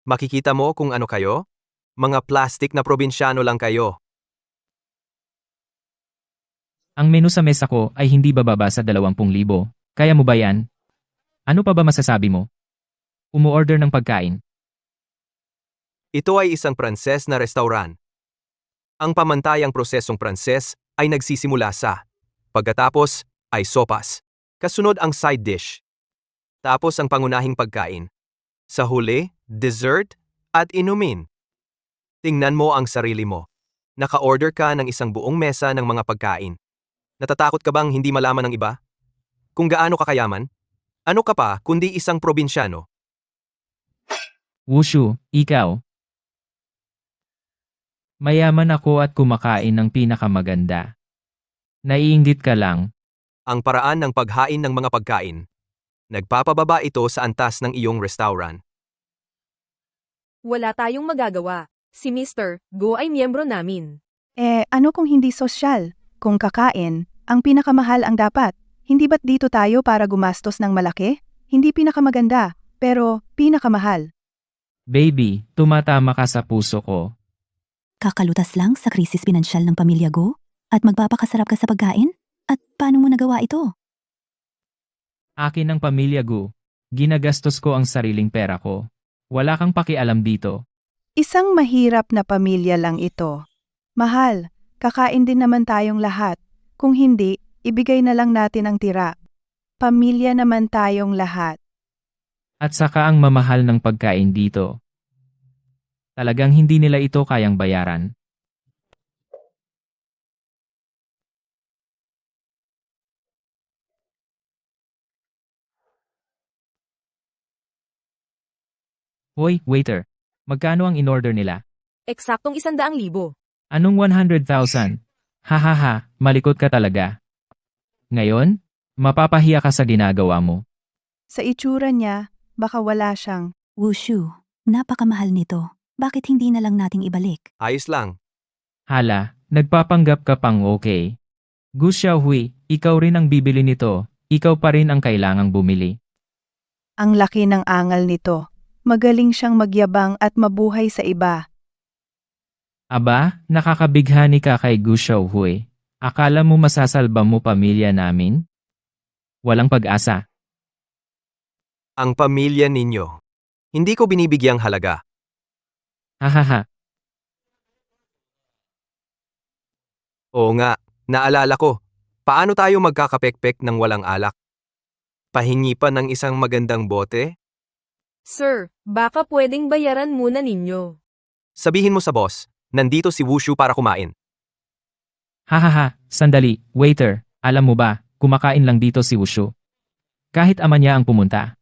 Makikita mo kung ano kayo? Mga plastic na probinsyano lang kayo. Ang menu sa mesa ko ay hindi bababa sa 20,000. Kaya mo ba yan? Ano pa ba masasabi mo? Umu-order ng pagkain. Ito ay isang Pranses na restaurant. Ang pamantayang prosesong Pranses ay nagsisimula sa pagkatapos ay sopas. Kasunod ang side dish. Tapos ang pangunahing pagkain. Sa huli, dessert at inumin. Tingnan mo ang sarili mo. Naka-order ka ng isang buong mesa ng mga pagkain. Natatakot ka bang hindi malaman ng iba? Kung gaano ka kayaman? Ano ka pa kundi isang probinsyano? Wushu, ikaw. Mayaman ako at kumakain ng pinakamaganda. Naiinggit ka lang. Ang paraan ng paghain ng mga pagkain. Nagpapababa ito sa antas ng iyong restaurant. Wala tayong magagawa. Si Mr. Go ay miyembro namin. Ano kung hindi sosyal? Kung kakain, ang pinakamahal ang dapat. Hindi ba't dito tayo para gumastos ng malaki? Hindi pinakamaganda, pero pinakamahal. Baby, tumatama ka sa puso ko. Kakalutas lang sa krisis pinansyal ng pamilya Go? At magpapakasarap ka sa pagkain? At paano mo nagawa ito? Akin ang pamilya Gu. Ginagastos ko ang sariling pera ko. Wala kang pakialam dito. Isang mahirap na pamilya lang ito. Mahal, kakain din naman tayong lahat. Kung hindi, ibigay na lang natin ang tira. Pamilya naman tayong lahat. At saka ang mamahal ng pagkain dito. Talagang hindi nila ito kayang bayaran. Hoy, waiter. Magkano ang in-order nila? Eksaktong 100,000. Anong 100,000? Hahaha, malikot ka talaga. Ngayon, mapapahiya ka sa ginagawa mo. Sa itsura niya, baka wala siyang. Wushu, napakamahal nito. Bakit hindi na lang nating ibalik? Ayos lang. Hala, nagpapanggap ka pang okay. Gu Xiaohui, ikaw rin ang bibili nito. Ikaw pa rin ang kailangang bumili. Ang laki ng angal nito. Magaling siyang magyabang at mabuhay sa iba. Aba, nakakabighani ka kay Gu Xiaohui. Akala mo masasalba mo pamilya namin? Walang pag-asa. Ang pamilya ninyo. Hindi ko binibigyang halaga. Hahaha. Oo nga, naalala ko. Paano tayo magkakapekpek ng walang alak? Pahingi pa ng isang magandang bote? Sir, baka pwedeng bayaran muna ninyo. Sabihin mo sa boss, nandito si Wushu para kumain. Hahaha, sandali, waiter. Alam mo ba, kumakain lang dito si Wushu. Kahit ama niya ang pumunta.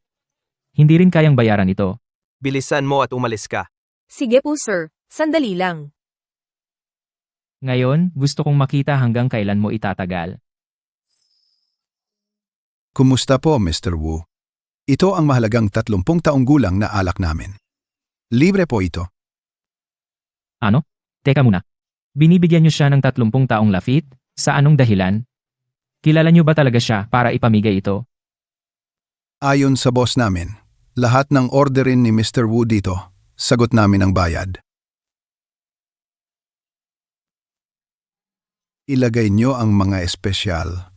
Hindi rin kayang bayaran ito. Bilisan mo at umalis ka. Sige po sir, sandali lang. Ngayon, gusto kong makita hanggang kailan mo itatagal. Kumusta po, Mr. Wu? Ito ang mahalagang 30 taong gulang na alak namin. Libre po ito. Ano? Teka muna. Binibigyan niyo siya ng 30 taong lafit? Sa anong dahilan? Kilala niyo ba talaga siya para ipamigay ito? Ayon sa boss namin, lahat ng orderin ni Mr. Wu dito, sagot namin ang bayad. Ilagay niyo ang mga espesyal.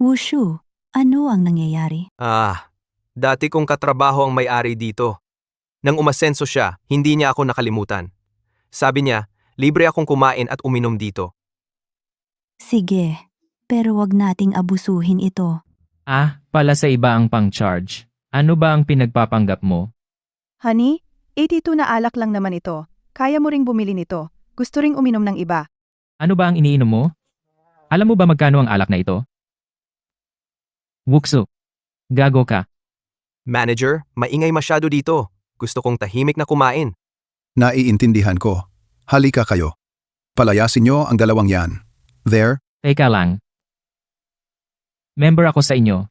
Wushu, ano ang nangyayari? Dati kong katrabaho ang may-ari dito. Nang umasenso siya, hindi niya ako nakalimutan. Sabi niya, libre akong kumain at uminom dito. Sige, pero wag nating abusuhin ito. Pala sa iba ang pang-charge. Ano ba ang pinagpapanggap mo? Honey, 82 na alak lang naman ito. Kaya mo ring bumili nito. Gusto ring uminom ng iba. Ano ba ang iniinom mo? Alam mo ba magkano ang alak na ito? Wuksu. Gago ka. Manager, maingay masyado dito. Gusto kong tahimik na kumain. Naiintindihan ko. Halika kayo. Palayasin niyo ang dalawang yan. There, Teka lang. Member ako sa inyo.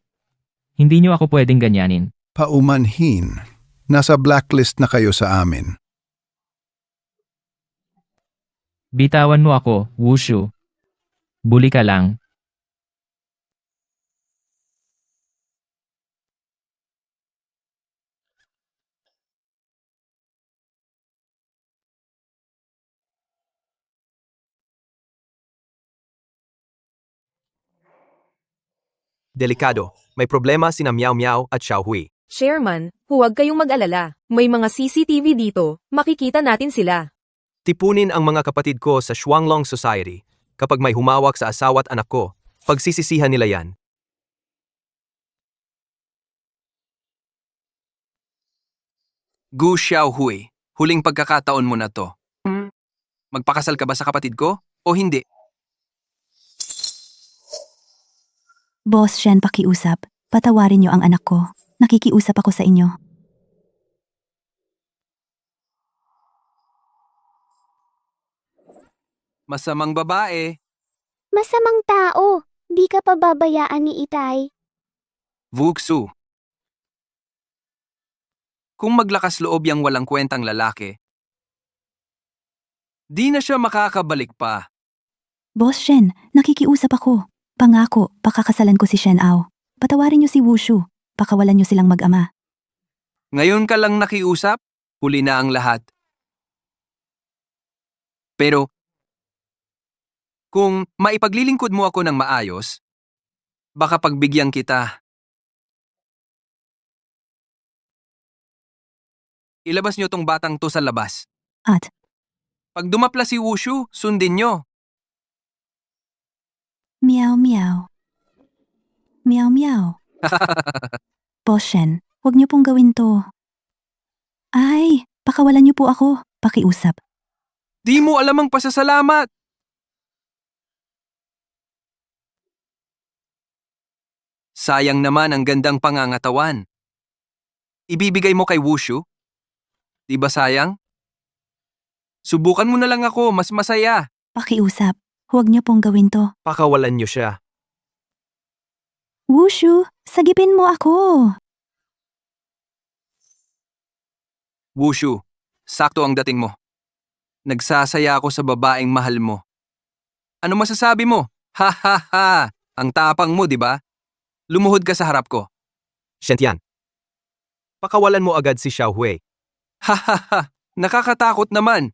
Hindi niyo ako pwedeng ganyanin. paumanhin. Nasa blacklist na kayo sa amin. Bitawan mo ako, Wushu. Buli ka lang. Delikado, may problema sina Miao Miao at Xiaohui. Chairman, huwag kayong mag-alala. May mga CCTV dito, makikita natin sila. Tipunin ang mga kapatid ko sa Shuanglong Society. Kapag may humawak sa asawa at anak ko, pagsisisihan nila yan. Gu Xiaohui, huling pagkakataon mo na to. Magpakasal ka ba sa kapatid ko o hindi? Boss Shen, pakiusap. Patawarin niyo ang anak ko. Nakikiusap ako sa inyo. Masamang babae. Masamang tao. Di ka pababayaan ni Itay. Wuksu. Kung maglakas loob yang walang kwentang lalaki, di na siya makakabalik pa. Boss Shen, nakikiusap ako. Pangako, pakakasalan ko si Shen Ao. Patawarin niyo si Wushu. Pakawalan niyo silang mag-ama. Ngayon ka lang nakiusap, huli na ang lahat. Pero, kung maipaglilingkod mo ako ng maayos, baka pagbigyan kita. Ilabas niyo tong batang to sa labas. At, Pag dumapla si Wushu, sundin niyo. meow meow. Meow meow. Boss Shen, huwag niyo pong gawin to. Ay, pakawalan niyo po ako. Pakiusap. Di mo alam ang pasasalamat. Sayang naman ang gandang pangangatawan. Ibibigay mo kay Wushu? Di ba sayang? Subukan mo na lang ako, mas masaya. Pakiusap. Huwag niyo pong gawin to. Pakawalan niyo siya. Wushu, sagipin mo ako. Wushu, sakto ang dating mo. Nagsasaya ako sa babaeng mahal mo. Ano masasabi mo? Ha ha ha! Ang tapang mo, di ba? Lumuhod ka sa harap ko. Shen, pakawalan mo agad si Xiao Hui. Ha ha ha! Nakakatakot naman.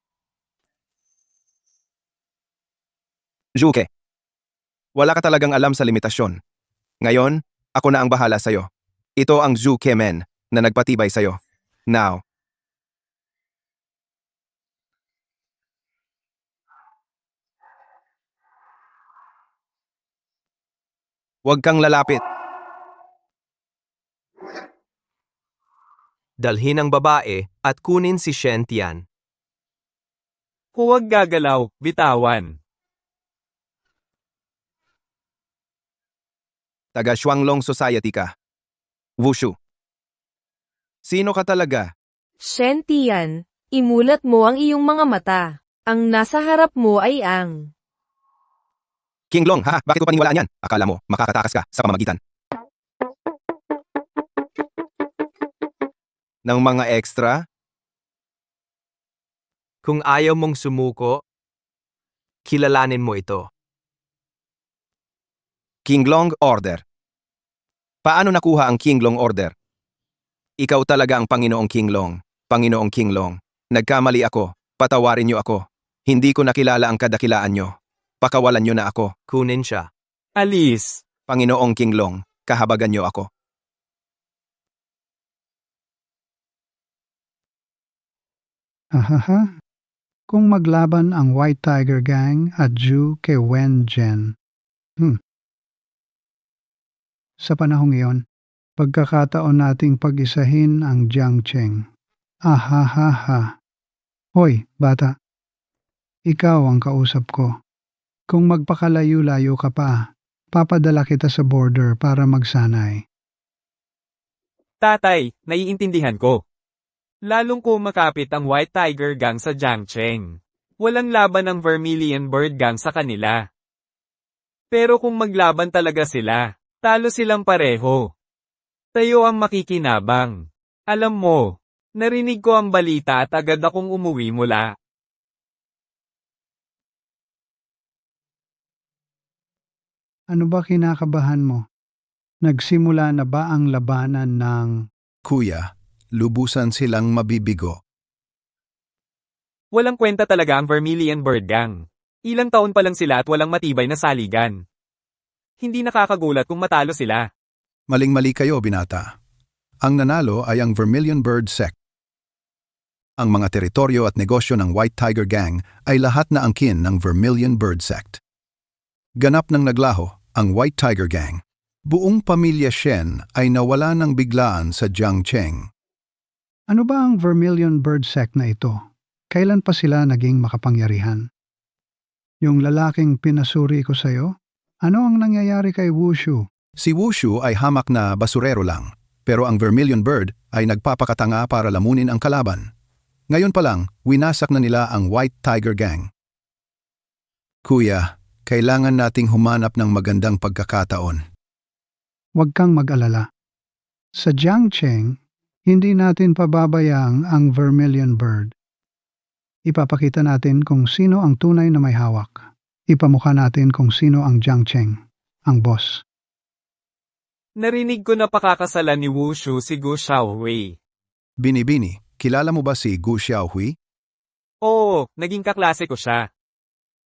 Zhuke. Wala ka talagang alam sa limitasyon. Ngayon, ako na ang bahala sa'yo. Ito ang Zhuke Men na nagpatibay sa'yo. Now. Huwag kang lalapit. Dalhin ang babae at kunin si Shen Tian. Huwag gagalaw, bitawan. Taga Shuanglong Society ka. Wushu. Sino ka talaga? Shen Tian, imulat mo ang iyong mga mata. Ang nasa harap mo ay ang... King Long, ha? Bakit ko paniwalaan yan? Akala mo, makakatakas ka sa pamamagitan ng mga extra? Kung ayaw mong sumuko, kilalanin mo ito. King Long Order. Paano nakuha ang King Long Order? Ikaw talaga ang Panginoong King Long. Panginoong King Long. Nagkamali ako. Patawarin niyo ako. Hindi ko nakilala ang kadakilaan niyo. Pakawalan niyo na ako. Kunin siya. Alis. Panginoong King Long, kahabagan niyo ako. Ahaha. Kung maglaban ang White Tiger Gang at Zhu kay Wen Zhen. Sa panahong iyon, pagkakataon nating pag-isahin ang Jiang Cheng. Ahahaha. Hoy, bata. Ikaw ang kausap ko. Kung magpakalayo-layo ka pa, papadala kita sa border para magsanay. Tatay, naiintindihan ko. Lalong kumakapit ang White Tiger Gang sa Jiangcheng. Walang laban ang Vermilion Bird Gang sa kanila. Pero kung maglaban talaga sila, talo silang pareho. Tayo ang makikinabang. Alam mo, narinig ko ang balita at agad akong umuwi mula. Ano ba kinakabahan mo? Nagsimula na ba ang labanan ng... Kuya, lubusan silang mabibigo. Walang kwenta talaga ang Vermilion Bird Gang. Ilang taon pa lang sila at walang matibay na saligan. Hindi nakakagulat kung matalo sila. Maling-mali kayo, binata. Ang nanalo ay ang Vermilion Bird Sect. Ang mga teritoryo at negosyo ng White Tiger Gang ay lahat na angkin ng Vermilion Bird Sect. Ganap ng naglaho ang White Tiger Gang. Buong pamilya Shen ay nawala ng biglaan sa Jiangcheng. Ano ba ang Vermilion Bird Sect na ito? Kailan pa sila naging makapangyarihan? Yung lalaking pinasuri ko sa'yo? Ano ang nangyayari kay Wushu? Si Wushu ay hamak na basurero lang, pero ang Vermilion Bird ay nagpapakatanga para lamunin ang kalaban. Ngayon pa lang, winasak na nila ang White Tiger Gang. Kuya, kailangan nating humanap ng magandang pagkakataon. Huwag kang mag-alala. Sa Jiangcheng, hindi natin pababayang ang Vermilion Bird. Ipapakita natin kung sino ang tunay na may hawak. Ipamukha natin kung sino ang Jiangcheng, ang boss. Narinig ko na pakakasalan ni Wushu si Gu Xiaohui. Bini-bini, kilala mo ba si Gu Xiaohui? Oo, naging kaklase ko siya.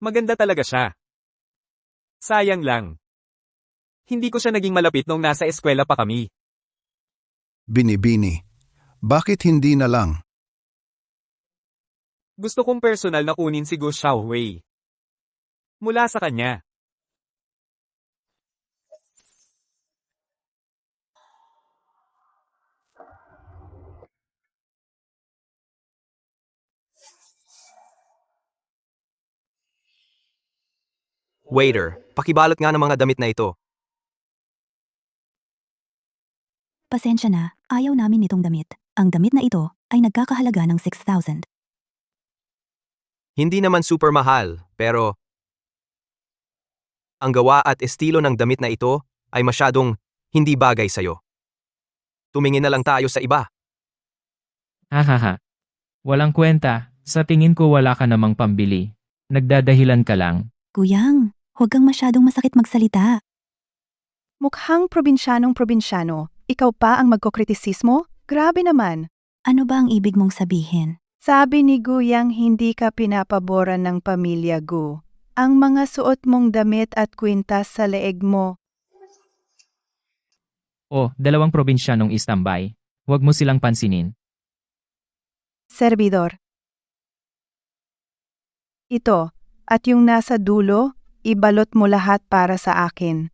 Maganda talaga siya. Sayang lang. Hindi ko siya naging malapit nung nasa eskwela pa kami. Binibini. Bakit hindi na lang? Gusto kong personal na kunin si Gu Xiaohui. Mula sa kanya. Waiter, pakibalot nga ng mga damit na ito. Pasensya na, ayaw namin nitong damit. Ang damit na ito ay nagkakahalaga ng 6,000. Hindi naman super mahal, pero ang gawa at estilo ng damit na ito ay masyadong hindi bagay sa'yo. Tumingin na lang tayo sa iba. Hahaha. Walang kwenta, sa tingin ko wala ka namang pambili. Nagdadahilan ka lang. Kuyang, huwag kang masyadong masakit magsalita. Mukhang probinsyanong-probinsyano. Ikaw pa ang magkokritisismo? Grabe naman. Ano ba ang ibig mong sabihin? Sabi ni Guyang hindi ka pinapaboran ng pamilya Gu. Ang mga suot mong damit at kwintas sa leeg mo. O, 2 probinsyanong istambay. Huwag mo silang pansinin. Servidor. Ito, at yung nasa dulo, ibalot mo lahat para sa akin.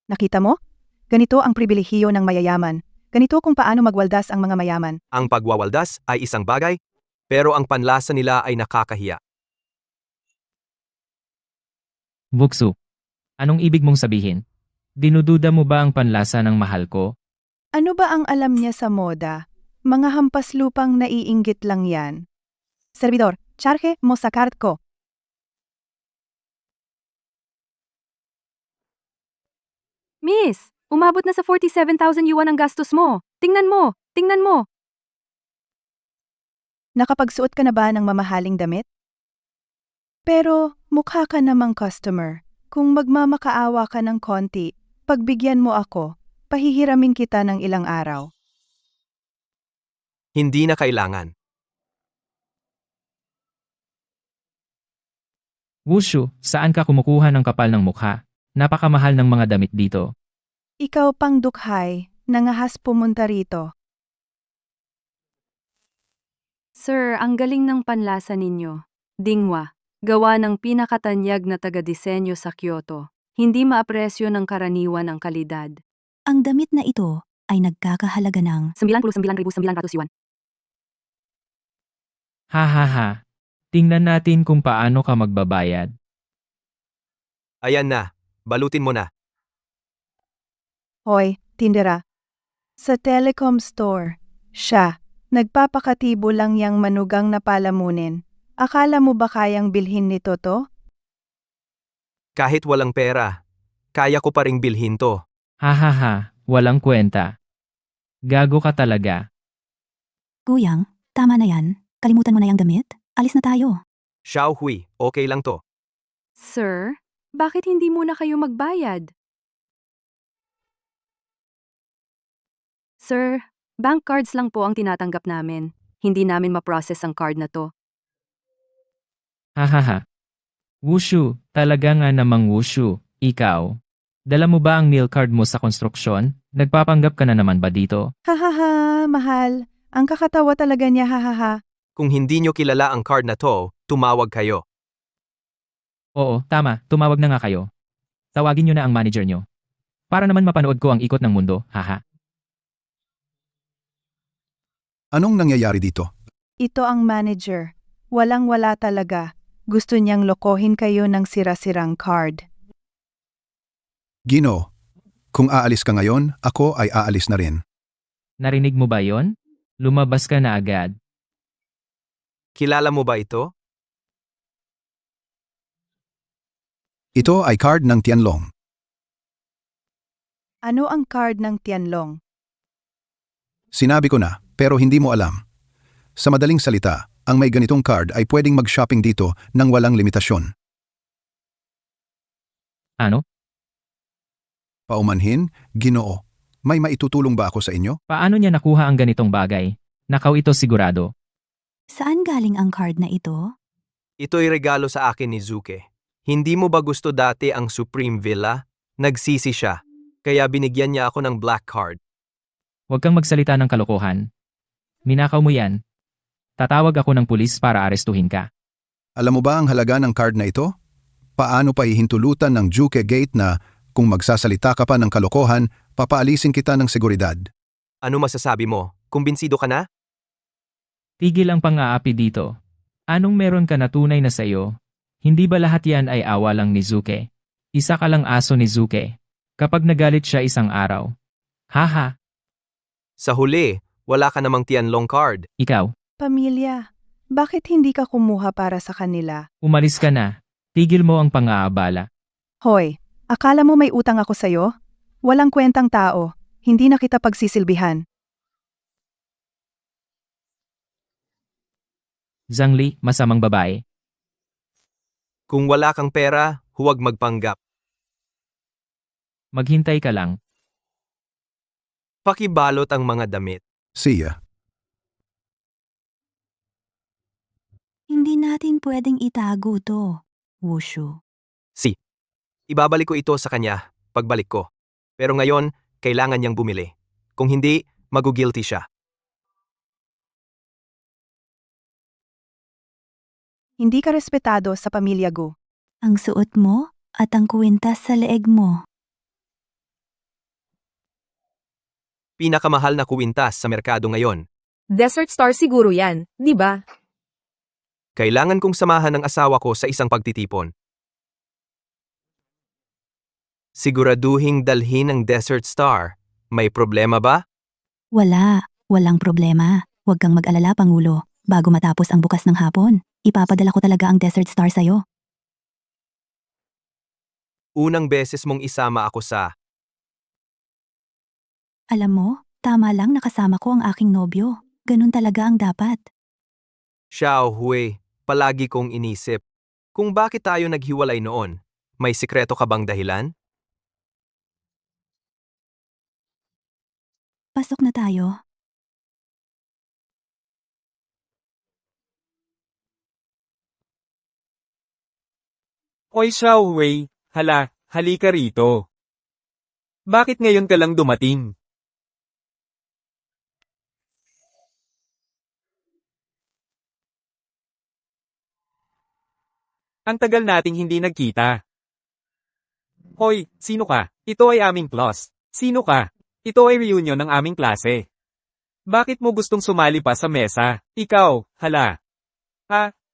Nakita mo? Ganito ang pribilehiyo ng mayayaman. Ganito kung paano magwaldas ang mga mayaman. Ang pagwawaldas ay isang bagay, pero ang panlasa nila ay nakakahiya. Vuksu. Anong ibig mong sabihin? Dinududa mo ba ang panlasa ng mahal ko? Ano ba ang alam niya sa moda? Mga hampas lupang naiinggit lang yan. Servidor, charge mo sa card ko. Miss, umabot na sa 47,000 yuan ang gastos mo. Tingnan mo, tingnan mo. Nakapagsuot ka na ba ng mamahaling damit? Pero mukha ka namang customer. Kung magmamakaawa ka ng konti, pagbigyan mo ako, pahihiramin kita ng ilang araw. Hindi na kailangan. Wushu, saan ka kumukuha ng kapal ng mukha? Napakamahal ng mga damit dito. Ikaw pang dukhay, nangahas pumunta rito. Sir, ang galing ng panlasa ninyo. Dingwa, gawa ng pinakatanyag na taga-disenyo sa Kyoto. Hindi maapresyo ng karaniwan ang kalidad. Ang damit na ito ay nagkakahalaga ng 99,900 yuan. Hahaha. Tingnan natin kung paano ka magbabayad. Ayan na, balutin mo na. Hoy, tindera. Sa telecom store, siya, nagpapakatibo lang yang manugang na palamunin. Akala mo ba kayang bilhin nito to? Kahit walang pera, kaya ko pa ring bilhin to. Hahaha, walang kwenta. Gago ka talaga. Kuyang, tama na yan. Kalimutan mo na yung damit. Alis na tayo. Xiaohui, okay lang to. Sir, bakit hindi muna kayo magbayad? Sir, bank cards lang po ang tinatanggap namin. Hindi namin ma-process ang card na to. Hahaha. Wushu, talaga nga namang wushu. Ikaw. Dala mo ba ang meal card mo sa konstruksyon? Nagpapanggap ka na naman ba dito? Hahaha, mahal. Ang kakatawa talaga niya, hahaha. Kung hindi nyo kilala ang card na to, tumawag kayo. Oo, tama. Tumawag na nga kayo. Tawagin nyo na ang manager nyo. Para naman mapanood ko ang ikot ng mundo, haha. Anong nangyayari dito? Ito ang manager. Walang-wala talaga. Gusto niyang lokohin kayo ng sira-sirang card. Gino, kung aalis ka ngayon, ako ay aalis na rin. Narinig mo ba yon? Lumabas ka na agad. Kilala mo ba ito? Ito ay card ng Tianlong. Ano ang card ng Tianlong? Sinabi ko na, pero hindi mo alam. Sa madaling salita, ang may ganitong card ay pwedeng mag-shopping dito nang walang limitasyon. Ano? Paumanhin, Ginoo, may maitutulong ba ako sa inyo? Paano niya nakuha ang ganitong bagay? Nakaw ito sigurado. Saan galing ang card na ito? Ito'y regalo sa akin ni Zuke. Hindi mo ba gusto dati ang Supreme Villa? Nagsisi siya. Kaya binigyan niya ako ng black card. Huwag kang magsalita ng kalokohan. Ninakaw mo yan. Tatawag ako ng pulis para arestuhin ka. Alam mo ba ang halaga ng card na ito? Paano pa hihintulutan ng Juke Gate na kung magsasalita ka pa ng kalokohan, papaalisin kita ng seguridad? Ano masasabi mo? Kumbinsido ka na? Tigil ang pang-aapi dito. Anong meron ka na tunay na sayo? Hindi ba lahat yan ay awa lang ni Zuke? Isa ka lang aso ni Zuke. Kapag nagalit siya isang araw. Haha, Sa huli, wala ka namang Tianlong card. ikaw, Pamilya, bakit hindi ka kumuha para sa kanila? umalis ka na. Tigil mo ang pang-aabala. Hoy, akala mo may utang ako sa'yo? Walang kwentang tao. Hindi na kita pagsisilbihan. Zhangli, masamang babae. Kung wala kang pera, huwag magpanggap. Maghintay ka lang. Pakibalot ang mga damit. Siya. Hindi natin pwedeng itago to, Wushu. Ibabalik ko ito sa kanya pagbalik ko. Pero ngayon, kailangan niyang bumili. Kung hindi, magugilty siya. Hindi ka respetado sa pamilya Go. Ang suot mo at ang kuwintas sa leeg mo. Pinakamahal na kuwintas sa merkado ngayon. Desert Star siguro yan, di ba? Kailangan kong samahan ng asawa ko sa isang pagtitipon. Siguraduhing dalhin ang Desert Star. May problema ba? Walang problema. Huwag kang mag-alala, Pangulo. Bago matapos ang bukas ng hapon, ipapadala ko talaga ang Desert Star sa'yo. Unang beses mong isama ako sa... Alam mo, tama lang nakasama ko ang aking nobyo. Ganun talaga ang dapat. Xiao Hui, palagi kong inisip. Kung bakit tayo naghiwalay noon, may sikreto ka bang dahilan? Pasok na tayo. Oy Xiao Wei, halika rito. Bakit ngayon ka lang dumating? Ang tagal nating hindi nagkita. Hoy, sino ka? Ito ay aming plus. Sino ka? Ito ay reunion ng aming klase. Bakit mo gustong sumali pa sa mesa? Ikaw,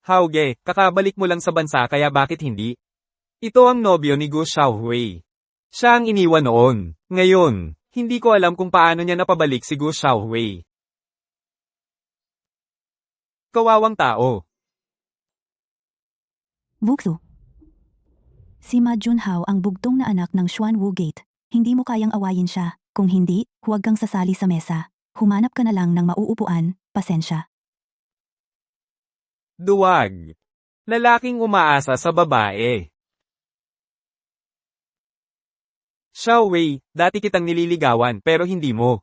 Hauge, kakabalik mo lang sa bansa kaya bakit hindi? Ito ang nobyo ni Gu Xiaohui. Siya ang iniwan noon. Ngayon, hindi ko alam kung paano niya napabalik si Gu Xiaohui. Kawawang tao. Vuxu. Si Ma Junhao ang bugtong na anak ng Xuanwu Gate. Hindi mo kayang awayin siya. Kung hindi, huwag kang sasali sa mesa. Humanap ka na lang ng mauupuan, pasensya. Duwag. Lalaking umaasa sa babae. Xiaowei, dati kitang nililigawan pero hindi mo.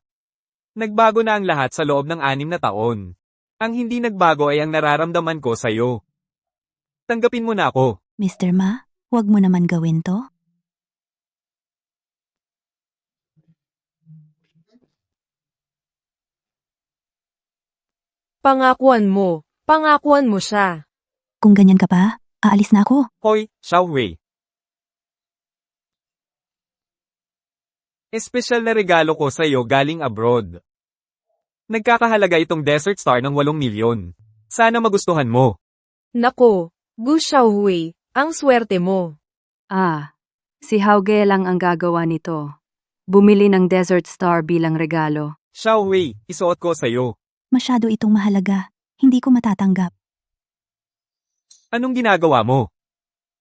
Nagbago na ang lahat sa loob ng 6 na taon. Ang hindi nagbago ay ang nararamdaman ko sa'yo. Tanggapin mo na ako. Mr. Ma, huwag mo naman gawin to. Pangakuan mo siya. Kung ganyan ka pa, aalis na ako. Hoy, Xiaowei. Espesyal na regalo ko sa'yo galing abroad. Nagkakahalaga itong Desert Star ng 8 milyon. Sana magustuhan mo. Nako, Gu Xiaohui, ang swerte mo. Si Hauge lang ang gagawa nito. Bumili ng Desert Star bilang regalo. Xiaowei, isuot ko sa'yo. Masyado itong mahalaga. Hindi ko matatanggap. Anong ginagawa mo?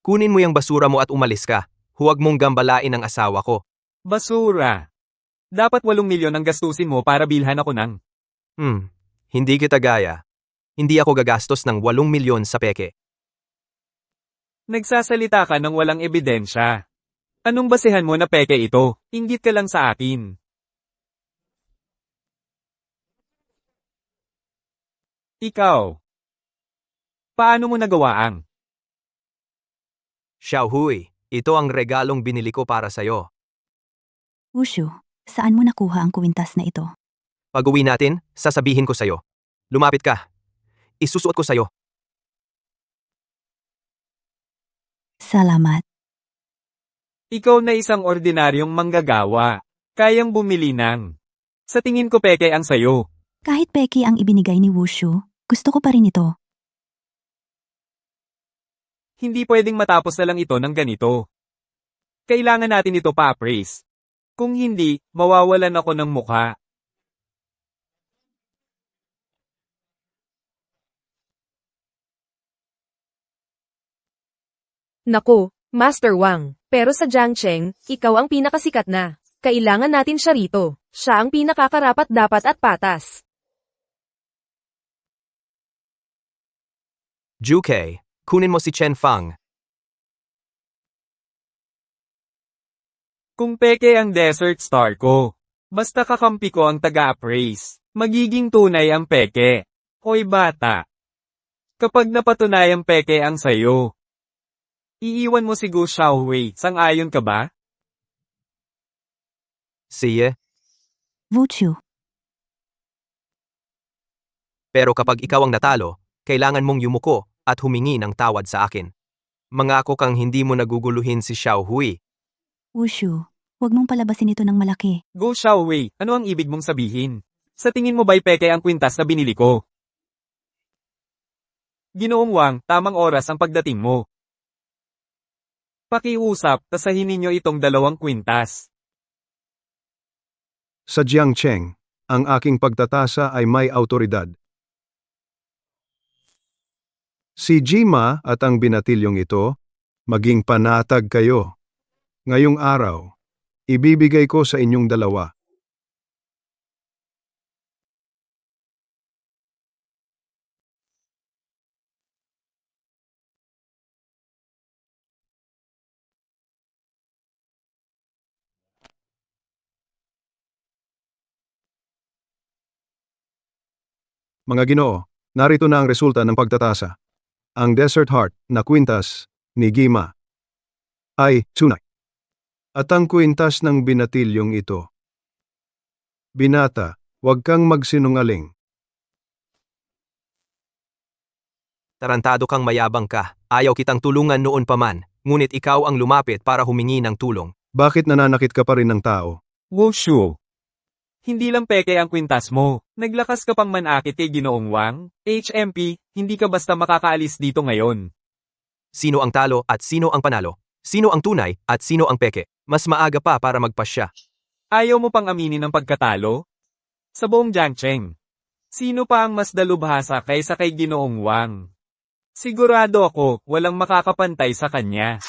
Kunin mo yung basura mo at umalis ka. Huwag mong gambalain ang asawa ko. Basura. Dapat 8 milyon ang gastusin mo para bilhan ako ng... Hindi kita gaya. Hindi ako gagastos ng 8 milyon sa peke. Nagsasalita ka ng walang ebidensya. Anong basehan mo na peke ito? Inggit ka lang sa akin. Ikaw. Paano mo nagawa ang Xiaohui, ito ang regalong binili ko para sa'yo. Wushu, saan mo nakuha ang kuwintas na ito? Pag-uwi natin, sasabihin ko sa'yo. Lumapit ka. Isusuot ko sa'yo. Salamat. Ikaw na isang ordinaryong manggagawa. Kayang bumili ng. Sa tingin ko peke ang sayo. Kahit peki ang ibinigay ni Wushu, gusto ko pa rin ito. Hindi pwedeng matapos na lang ito ng ganito. Kailangan natin ito pa-appraise. Kung hindi, mawawalan ako ng mukha. Naku, Master Wang, pero sa Jiangcheng, ikaw ang pinakasikat na. Kailangan natin siya rito. Siya ang pinakakarapat dapat at patas. Juke, kunin mo si Chen Fang. Kung peke ang desert star ko, basta kakampi ko ang taga-appraise, magiging tunay ang peke. Hoy bata. Kapag napatunayang peke ang sayo, iiwan mo si Gu Xiaohui, sang-ayon ka ba? Siye, Wushu, pero kapag ikaw ang natalo, kailangan mong yumuko at humingi ng tawad sa akin. Mangako kang hindi mo naguguluhin si Xiaohui. Wushu, huwag mong palabasin ito ng malaki. Gu Xiaohui, ano ang ibig mong sabihin? Sa tingin mo ba'y peke ang kwintas na binili ko? Ginoong Wang, tamang oras ang pagdating mo. Pakiusap, tasahin ninyo itong 2 kwintas. Sa Jiangcheng, ang aking pagtatasa ay may autoridad. Si Jima at ang binatilyong ito, maging panatag kayo. Ngayong araw, ibibigay ko sa inyong 2. Mga Ginoo, narito na ang resulta ng pagtatasa. Ang Desert Heart na kwintas ni Gima ay tunay. At ang kwintas ng binatilyong ito. Binata, huwag kang magsinungaling. Tarantado kang mayabang ka. Ayaw kitang tulungan noon pa man, ngunit ikaw ang lumapit para humingi ng tulong. Bakit nananakit ka pa rin ng tao? Wushu. Hindi lang peke ang kwintas mo. Naglakas ka pang manakit kay Ginoong Wang. HMP, hindi ka basta makakaalis dito ngayon. Sino ang talo at sino ang panalo? Sino ang tunay at sino ang peke? Mas maaga pa para magpasya. Ayaw mo pang aminin ang pagkatalo? Sa buong Jiangcheng, sino pa ang mas dalubhasa kaysa kay Ginoong Wang? Sigurado ako, walang makakapantay sa kanya.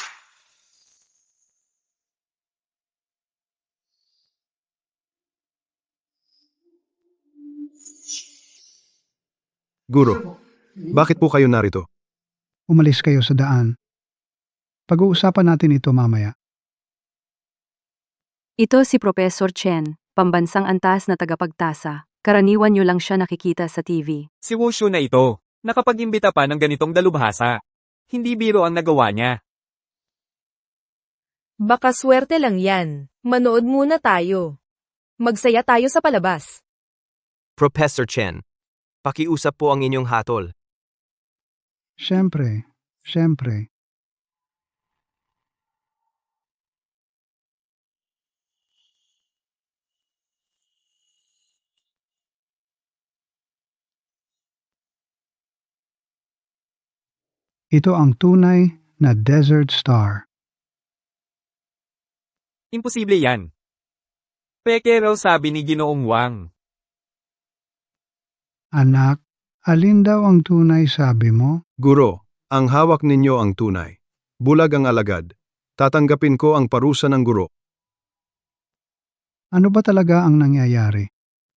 Guro, bakit po kayo narito? Umalis kayo sa daan. Pag-uusapan natin ito mamaya. Ito si Professor Chen, pambansang antas na tagapagtasa. Karaniwan nyo lang siya nakikita sa TV. Si Wushu na ito, nakapag-imbita pa ng ganitong dalubhasa. Hindi biro ang nagawa niya. Baka swerte lang yan. Manood muna tayo. Magsaya tayo sa palabas. Professor Chen, pakiusap po ang inyong hatol. Siyempre. Ito ang tunay na Desert Star. Imposible yan. Peke raw sabi ni Ginoong Wang. Anak, alin daw ang tunay sabi mo? Guro, ang hawak ninyo ang tunay. Bulag ang alagad. Tatanggapin ko ang parusa ng guro. Ano ba talaga ang nangyayari?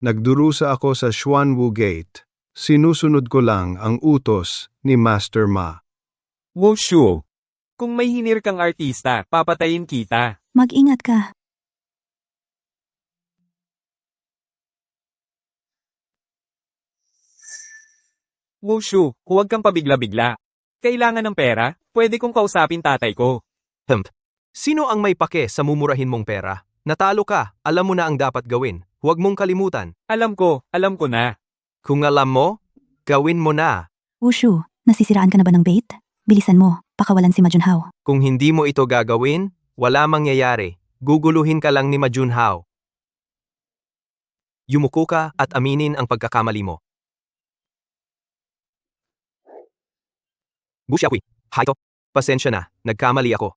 Nagdurusa ako sa Xuanwu Gate. Sinusunod ko lang ang utos ni Master Ma. Wushu. Kung may hinir kang artista, papatayin kita. Mag-ingat ka. Wushu, huwag kang pabigla-bigla. Kailangan ng pera? Pwede kong kausapin tatay ko. Sino ang may pake sa mumurahin mong pera? Natalo ka, alam mo na ang dapat gawin. Huwag mong kalimutan. Alam ko na. Kung alam mo, gawin mo na. Wushu, nasisiraan ka na ba ng bait? Bilisan mo, pakawalan si Majunhao. Kung hindi mo ito gagawin, wala mangyayari. Guguluhin ka lang ni Majunhao. Yumuko ka at aminin ang pagkakamali mo. Busyawi, haito. Pasensya na, nagkamali ako.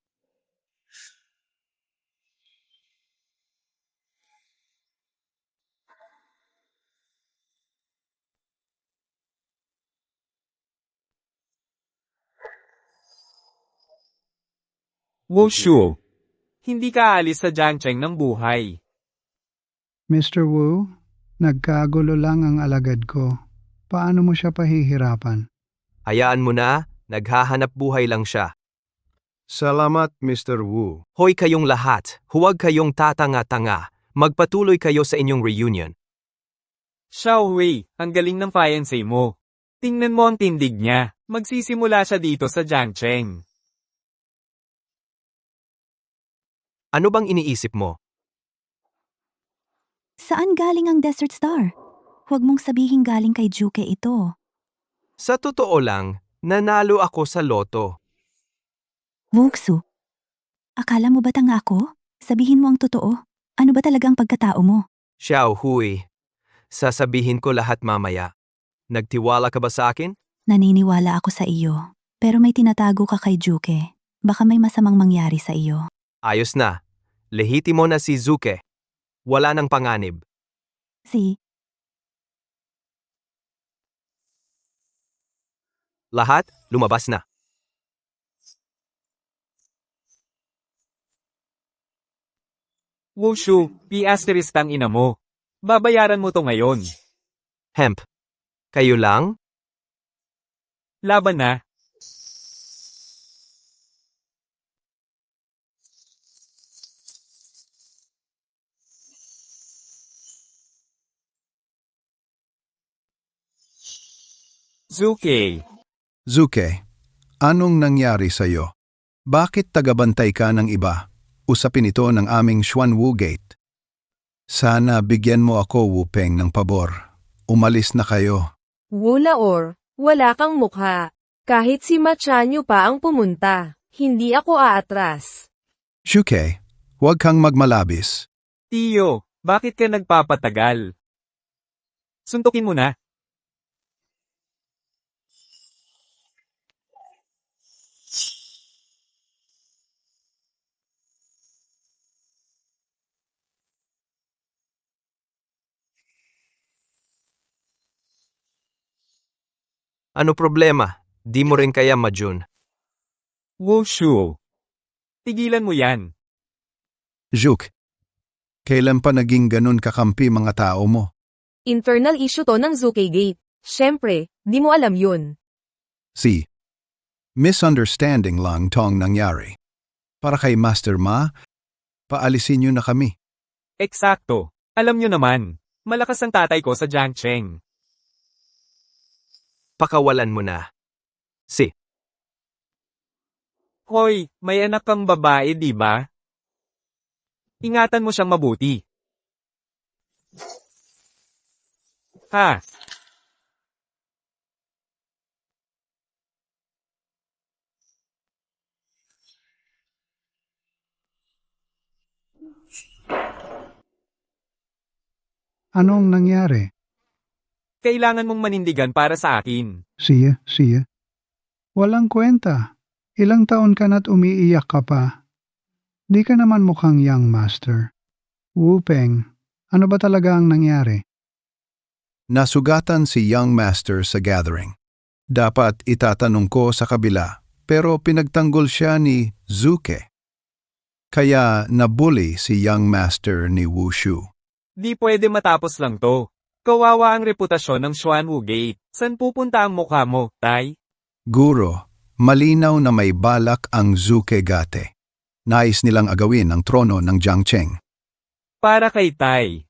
Wushu. Hindi ka aalis sa Jiangcheng ng buhay. Mr. Wu, nagkagulo lang ang alagad ko. Paano mo siya pahihirapan? Hayaan mo na, naghahanap buhay lang siya. Salamat, Mr. Wu. Hoy kayong lahat, huwag kayong tatanga-tanga. Magpatuloy kayo sa inyong reunion. Xiao Hui, ang galing ng fiancé mo. Tingnan mo ang tindig niya. Magsisimula siya dito sa Jiangcheng. Ano bang iniisip mo? Saan galing ang Desert Star? Huwag mong sabihin galing kay Juke ito. Sa totoo lang, nanalo ako sa loto. Wuxu, akala mo ba tanga ako? Sabihin mo ang totoo. Ano ba talaga ang pagkatao mo? Xiao Hui, sasabihin ko lahat mamaya. Nagtiwala ka ba sa akin? Naniniwala ako sa iyo. Pero may tinatago ka kay Juke. Baka may masamang mangyari sa iyo. Ayos na. Lehitimo na si Zuke. Wala nang panganib. Lahat, lumabas na. Wushu, i-asterisk ang ina mo. Babayaran mo to ngayon. Hemp. Kayo lang? Laban na. Zuke. Zuke, anong nangyari sa'yo? Bakit tagabantay ka ng iba? Usapin ito ng aming Xuanwu Gate. Sana bigyan mo ako, Wu Peng, ng pabor. Umalis na kayo. Wulaor, wala kang mukha. Kahit si Machanyo pa ang pumunta, hindi ako aatras. Zuke, huwag kang magmalabis. Tiyo, bakit ka nagpapatagal? Suntukin mo na. Ano problema? Di mo rin kaya, Majun? Wushu. Tigilan mo yan. Juk, kailan pa naging ganun kakampi mga tao mo? Internal issue to ng Zuke Gate. Siyempre, di mo alam yun. Si, misunderstanding lang tong nangyari. Para kay Master Ma, paalisin niyo na kami. Eksakto. Alam nyo naman, malakas ang tatay ko sa Jiangcheng. Pakawalan mo na. Si. Hoy, may anak kang babae, di ba? Ingatan mo siyang mabuti. Ha? Anong nangyari? Kailangan mong manindigan para sa akin. Siya. Walang kwenta. Ilang taon ka na't umiiyak ka pa. Di ka naman mukhang young master. Wu Peng, ano ba talaga ang nangyari? Nasugatan si Young Master sa gathering. Dapat itatanong ko sa kabila, pero pinagtanggol siya ni Zuke. Kaya nabully si Young Master ni Wushu. Di pwede matapos lang to. Kawawa ang reputasyon ng Xuanwu Gate. San pupunta ang mukha mo, Tay? Guro, malinaw na may balak ang Zuke Gate. Nais nilang agawin ang trono ng Jiangcheng. Para kay Tay.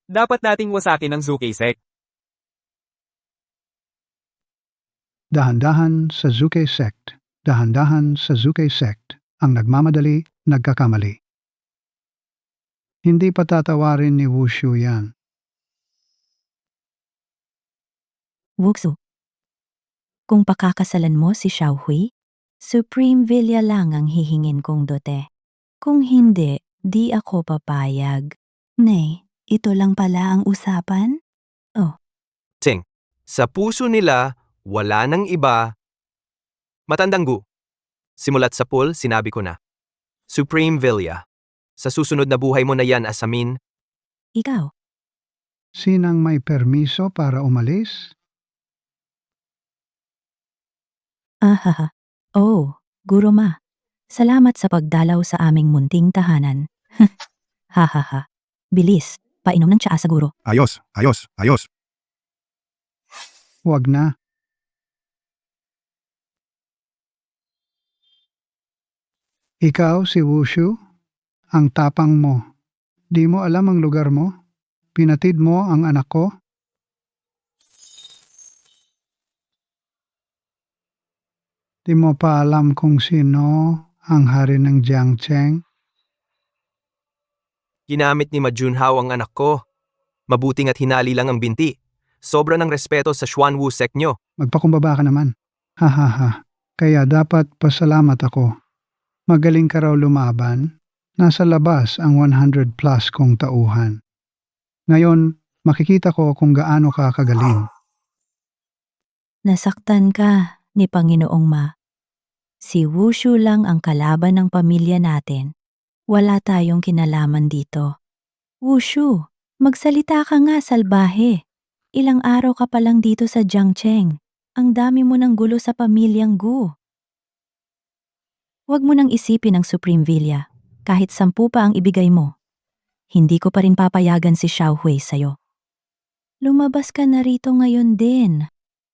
Dapat nating wasakin ang Zuke Sect. Dahan-dahan sa Zuke sect. Dahan-dahan sa Zuke sect. Ang nagmamadali, nagkakamali. Hindi patatawarin ni Wushu yan. Wuxu. Kung pakakasalan mo si Xiaohui, Supreme Villa lang ang hihingin kong dote. Kung hindi, di ako papayag. Nay, ito lang pala ang usapan? Ting, sa puso nila, wala nang iba. Matandang Gu. Simulat sa pool, sinabi ko na. Supreme Villa. Sa susunod na buhay mo na yan, Asamin. Ikaw, Sinang may permiso para umalis? ahaha. Oh, Guro Ma. Salamat sa pagdalaw sa aming munting tahanan. Hahaha. Bilis, painom ng tsaa sa guro. Ayos, ayos, ayos. Huwag na. Ikaw, si Wushu, ang tapang mo. Di mo alam ang lugar mo? Pinatid mo ang anak ko? Di mo pa alam kung sino ang hari ng Jiangcheng? Ginamit ni Ma Junhao ang anak ko. Mabuting at hinali lang ang binti. Sobra ng respeto sa Xuanwu sect nyo. Magpakumbaba ka naman. Hahaha. Kaya dapat pasalamat ako. Magaling ka raw lumaban. Nasa labas ang 100 plus kong tauhan. Ngayon, makikita ko kung gaano ka kagaling. Nasaktan ka ni Panginoong Ma. Si Wushu lang ang kalaban ng pamilya natin. Wala tayong kinalaman dito. Wushu, magsalita ka nga, salbahe. Ilang araw ka pa lang dito sa Jiangcheng. Ang dami mo ng gulo sa pamilyang Gu. Huwag mo nang isipin ang Supreme Villa. Kahit 10 pa ang ibigay mo. Hindi ko pa rin papayagan si Xiaohui sa'yo. Lumabas ka na rito ngayon din.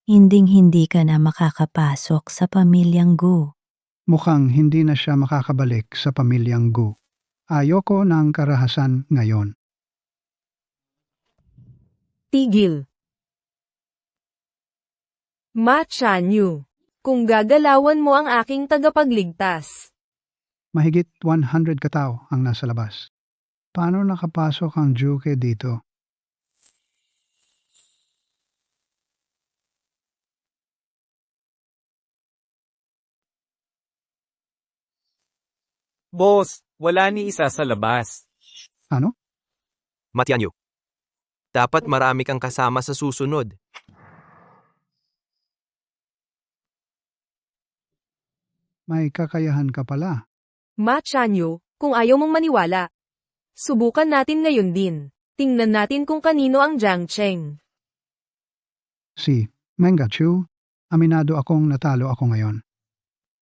Hinding-hindi ka na makakapasok sa pamilyang Gu. Mukhang hindi na siya makakabalik sa pamilyang Gu. Ayoko ng karahasan ngayon. Tigil. Ma Chanyu, kung gagalawan mo ang aking tagapagligtas. Mahigit 100 katao ang nasa labas. Paano nakapasok ang Juke dito? Boss, wala ni isa sa labas. Ano? Matianyo. Dapat marami kang kasama sa susunod. May kakayahan ka pala. Ma Chanyu, kung ayaw mong maniwala. Subukan natin ngayon din. Tingnan natin kung kanino ang Jiangcheng. Si Mengachu, aminado akong natalo ako ngayon.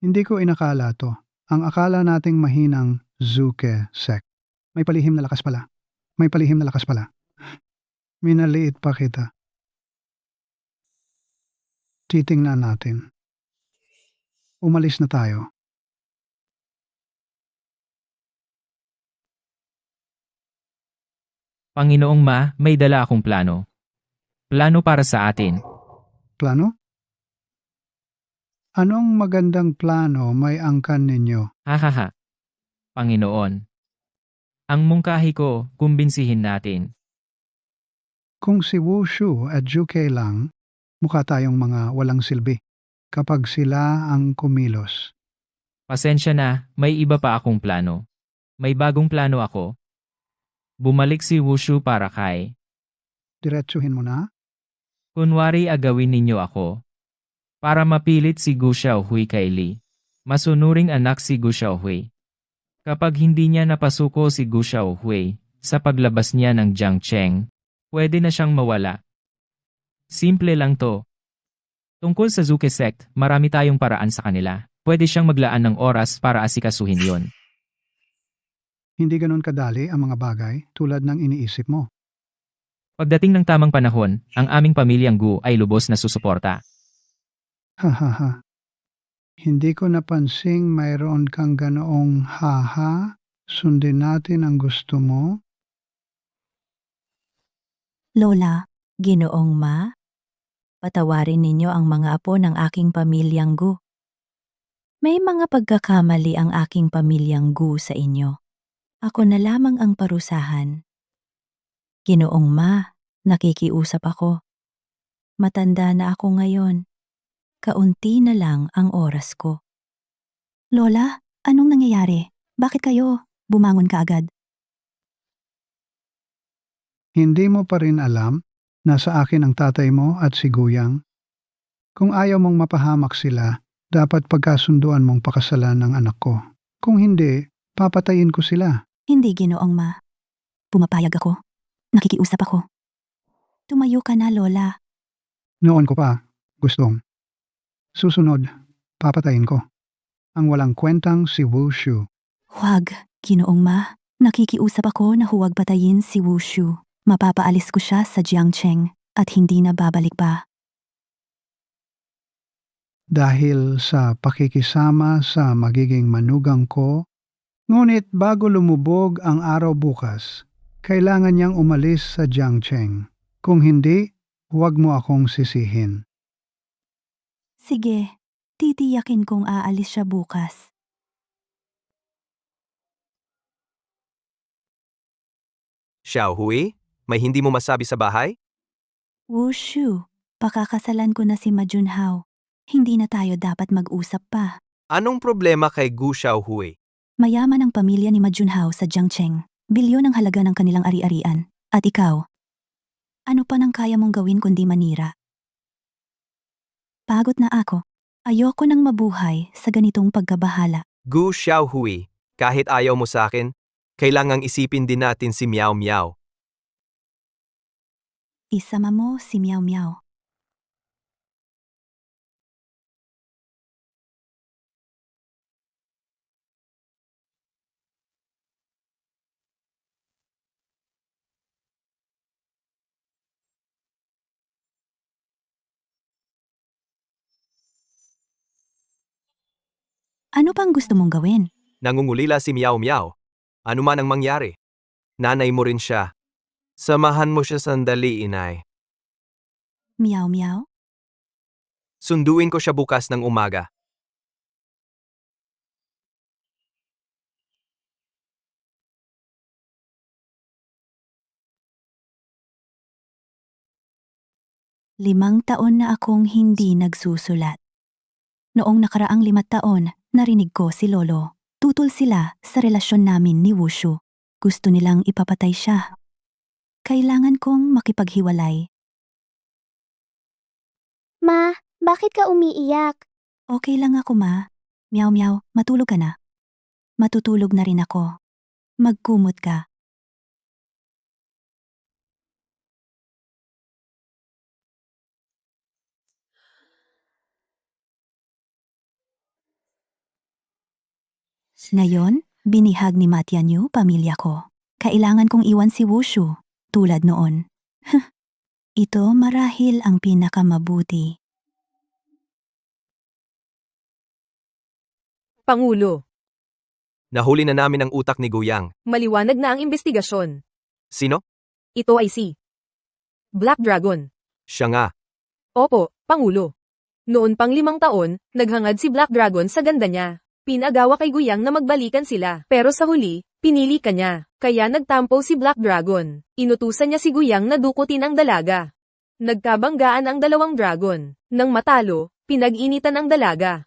Hindi ko inakala to. Ang akala nating mahinang Zuke sect. May palihim na lakas pala. May palihim na lakas pala. Minaliit pa kita. Titingnan natin. Umalis na tayo. Panginoong Ma, may dala akong plano. Plano para sa atin. Plano? Anong magandang plano may angkan ninyo? Hahaha. Panginoon. Ang mungkahi ko, kumbinsihin natin. Kung si Wushu at Juke lang, mukha tayong mga walang silbi. Kapag sila ang kumilos. Pasensya na, may iba pa akong plano. May bagong plano ako. Bumalik si Wushu para kay. Diretsuhin mo na? Kunwari agawin ninyo ako. Para mapilit si Gu Xiaohui kay Li. Masunuring anak si Gu Xiaohui. Kapag hindi niya napasuko si Gu Xiaohui sa paglabas niya ng Jiangcheng, pwede na siyang mawala. Simple lang to. Tungkol sa Zuke sect, marami tayong paraan sa kanila. Pwede siyang maglaan ng oras para asikasuhin yon. Hindi ganun kadali ang mga bagay tulad ng iniisip mo. Pagdating ng tamang panahon, ang aming pamilyang Gu ay lubos na susuporta. Hahaha. Hindi ko napansing mayroon kang ganoong haha. Sundin natin ang gusto mo. Lola, Ginoong Ma, Patawarin ninyo ang mga apo ng aking pamilyang Gu. May mga pagkakamali ang aking pamilyang Gu sa inyo. Ako na lamang ang parusahan. Ginoong Ma, nakikiusap ako. Matanda na ako ngayon. Kaunti na lang ang oras ko. Lola, anong nangyayari? Bakit kayo bumangon ka agad? Hindi mo pa rin alam na sa akin ang tatay mo at si Guyang? Kung ayaw mong mapahamak sila, dapat pagkasunduan mong pakasalan ng anak ko. Kung hindi, papatayin ko sila. Hindi, Ginoong Ma. Pumapayag ako. Nakikiusap ako. Tumayo ka na, Lola. Noon ko pa, gustong. Susunod, papatayin ko. Ang walang kwentang si Wushu. Huwag, Ginoong Ma. Nakikiusap ako na huwag patayin si Wushu. Mapapaalis ko siya sa Jiangcheng at hindi na babalik pa. Dahil sa pakikisama sa magiging manugang ko, ngunit bago lumubog ang araw bukas, kailangan niyang umalis sa Jiangcheng. Kung hindi, huwag mo akong sisihin. Sige, titiyakin kong aalis siya bukas. Xiaohui, may hindi mo masabi sa bahay? Wushu, pakakasalan ko na si Ma Junhao. Hindi na tayo dapat mag-usap pa. Anong problema kay Gu Xiaohui? Mayaman ang pamilya ni Ma Junhao sa Jiangcheng. Bilyon ang halaga ng kanilang ari-arian. At ikaw? Ano pa nang kaya mong gawin kundi manira? Pagod na ako. Ayoko nang mabuhay sa ganitong pagkabahala. Gu Xiaohui, kahit ayaw mo sa akin, kailangang isipin din natin si Miao Miao. Isama mo si Miao Miao. Ano pang gusto mong gawin? Nangungulila si Miao Miao. Ano man ang mangyari. Nanay mo rin siya. Samahan mo siya sandali, inay. Miao Miao? Sunduin ko siya bukas ng umaga. Limang taon na akong hindi nagsusulat. Noong nakaraang 5 taon, narinig ko si Lolo. Tutol sila sa relasyon namin ni Wushu. Gusto nilang ipapatay siya. Kailangan kong makipaghiwalay. Ma, bakit ka umiiyak? Okay lang ako, Ma. Miao Miao, matulog ka na. Matutulog na rin ako. Magkumot ka. Ngayon, binihag ni Ma Tianyu pamilya ko. Kailangan kong iwan si Wushu, tulad noon. Ito marahil ang pinakamabuti. Pangulo, Nahuli na namin ang utak ni Guyang. maliwanag na ang investigasyon. Sino? Ito ay si Black Dragon. Siya nga. Opo, Pangulo. Noon pang 5 taon, naghangad si Black Dragon sa ganda niya. Pinagawa kay Guyang na magbalikan sila. Pero sa huli, pinili ka niya. Kaya nagtampo si Black Dragon. Inutusan niya si Guyang na dukutin ang dalaga. Nagkabanggaan ang 2 dragon. Nang matalo, pinag-initan ang dalaga.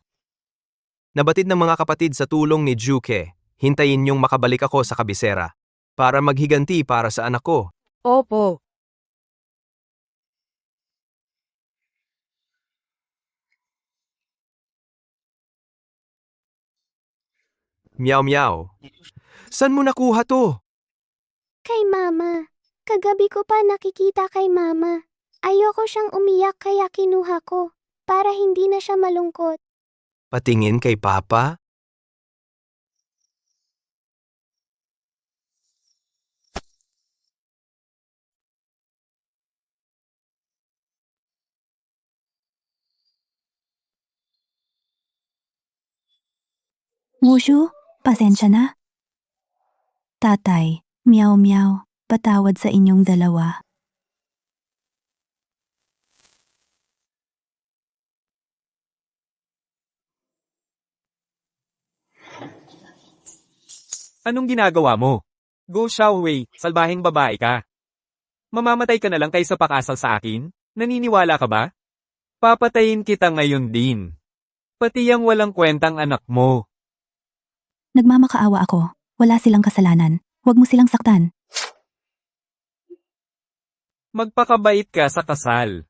Nabatid ng mga kapatid sa tulong ni Juke. Hintayin niyong makabalik ako sa kabisera. Para maghiganti para sa anak ko. Opo. Miao Miao. San mo nakuha to? Kay Mama. Kagabi ko pa nakikita kay Mama. Ayoko siyang umiyak kaya kinuha ko. Para hindi na siya malungkot. Patingin kay Papa? Wushu, pasensya na. Tatay, Miao Miao, patawad sa inyong dalawa. Anong ginagawa mo? Go Xiaohui, salbahing babae ka. Mamamatay ka na lang kaysa pakasal sa akin? Naniniwala ka ba? Papatayin kita ngayon din. Pati yang walang kwentang anak mo. Nagmamakaawa ako. Wala silang kasalanan. Huwag mo silang saktan. Magpakabait ka sa kasal.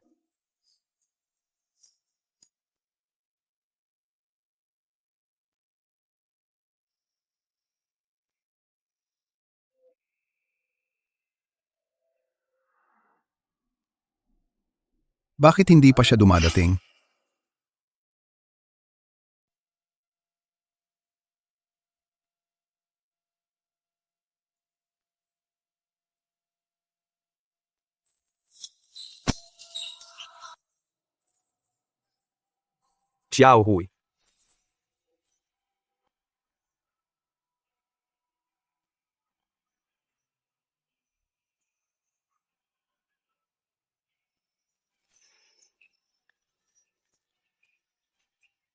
Bakit hindi pa siya dumadating? Xiaohui.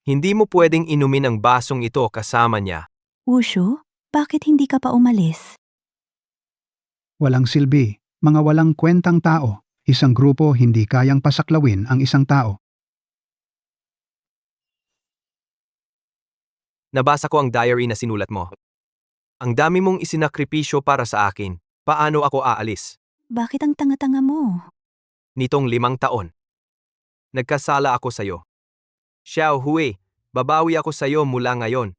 Hindi mo pwedeng inumin ang basong ito kasama niya. Wushu, bakit hindi ka pa umalis? Walang silbi, mga walang kwentang tao. Isang grupo hindi kayang pasaklawin ang isang tao. Nabasa ko ang diary na sinulat mo. Ang dami mong isinakripisyo para sa akin. Paano ako aalis? Bakit ang tanga-tanga mo? Nitong 5 taon. Nagkasala ako sa'yo. Xiaohui, babawi ako sa'yo mula ngayon.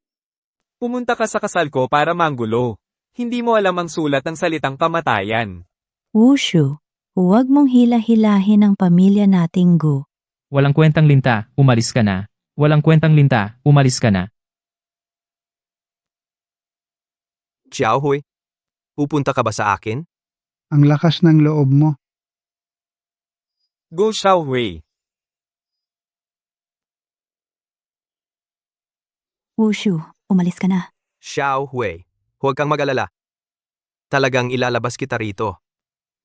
Pumunta ka sa kasal ko para manggulo. Hindi mo alam ang sulat ng salitang kamatayan. Wushu, huwag mong hila-hilahin ang pamilya nating Gu. Walang kwentang linta, umalis ka na. Walang kwentang linta, umalis ka na. Xiaohui, pupunta ka ba sa akin? Ang lakas ng loob mo. Go Xiaohui. Wushu, umalis ka na. Xiaohui, huwag kang mag-alala. Talagang ilalabas kita rito.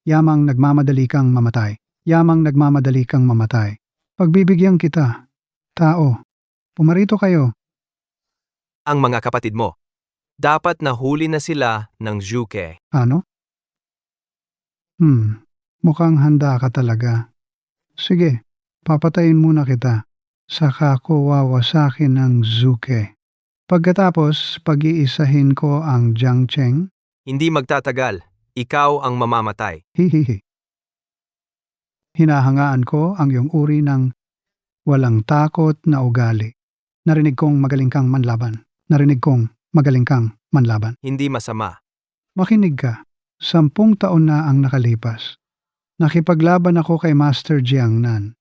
Yamang nagmamadali kang mamatay. Yamang nagmamadali kang mamatay. Pagbibigyan kita. Tao. Pumarito kayo. Ang mga kapatid mo. Dapat nahuli na sila ng Zhuke. Ano? Mukhang handa ka talaga. Sige, papatayin muna kita. Saka ko wawasakin ng Zuke. Pagkatapos, pag-iisahin ko ang Jiangcheng. Hindi magtatagal. Ikaw ang mamamatay. Hihihi. Hinahangaan ko ang iyong uri ng walang takot na ugali. Narinig kong magaling kang manlaban. Narinig kong magaling kang manlaban. Hindi masama. Makinig ka. 10 taon na ang nakalipas. Nakipaglaban ako kay Master Jiangnan.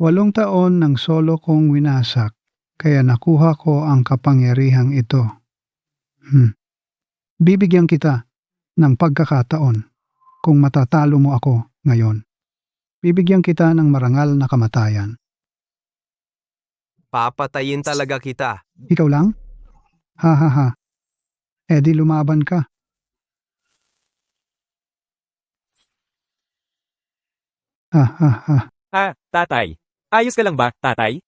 8 taon ng solo kong winasak, kaya nakuha ko ang kapangyarihang ito. Bibigyan kita ng pagkakataon kung matatalo mo ako ngayon. Bibigyan kita ng marangal na kamatayan. Papatayin talaga kita. Ikaw lang? Ha ha ha. E di lumaban ka. Ha ha ha. Ah, tatay. Ayos ka lang ba, tatay?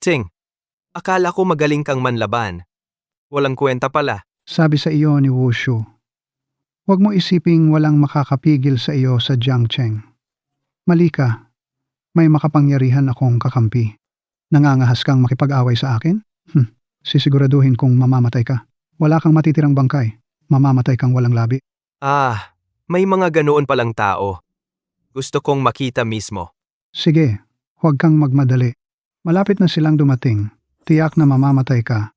Ting, akala ko magaling kang manlaban. Walang kwenta pala. Sabi sa iyo ni Wushu, huwag mo isiping walang makakapigil sa iyo sa Jiangcheng. Mali ka. May makapangyarihan akong kakampi. Nangangahas kang makipag-away sa akin? Sisiguraduhin kong mamamatay ka. Wala kang matitirang bangkay. Mamamatay kang walang labi. Ah, may mga ganoon palang tao. Gusto kong makita mismo. Sige, huwag kang magmadali. Malapit na silang dumating. Tiyak na mamamatay ka.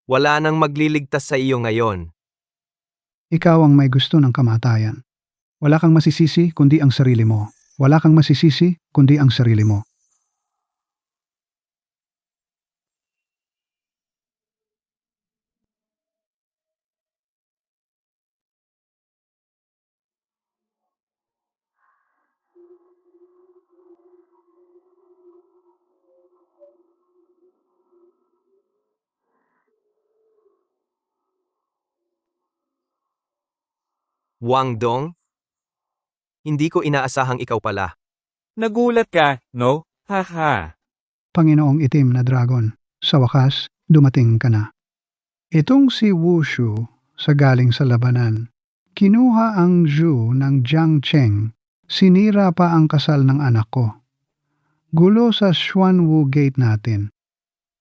Wala nang magliligtas sa iyo ngayon. Ikaw ang may gusto ng kamatayan. Wala kang masisisi kundi ang sarili mo. Wala kang masisisi kundi ang sarili mo. Wang Dong? Hindi ko inaasahang ikaw pala. Nagulat ka, no? Haha. Panginoong Itim na Dragon. Sa wakas, dumating ka na. Itong si Wushu sa galing sa labanan. Kinuha ang Zhu ng Jiang Cheng. Sinira pa ang kasal ng anak ko. Gulo sa Xuanwu Gate natin.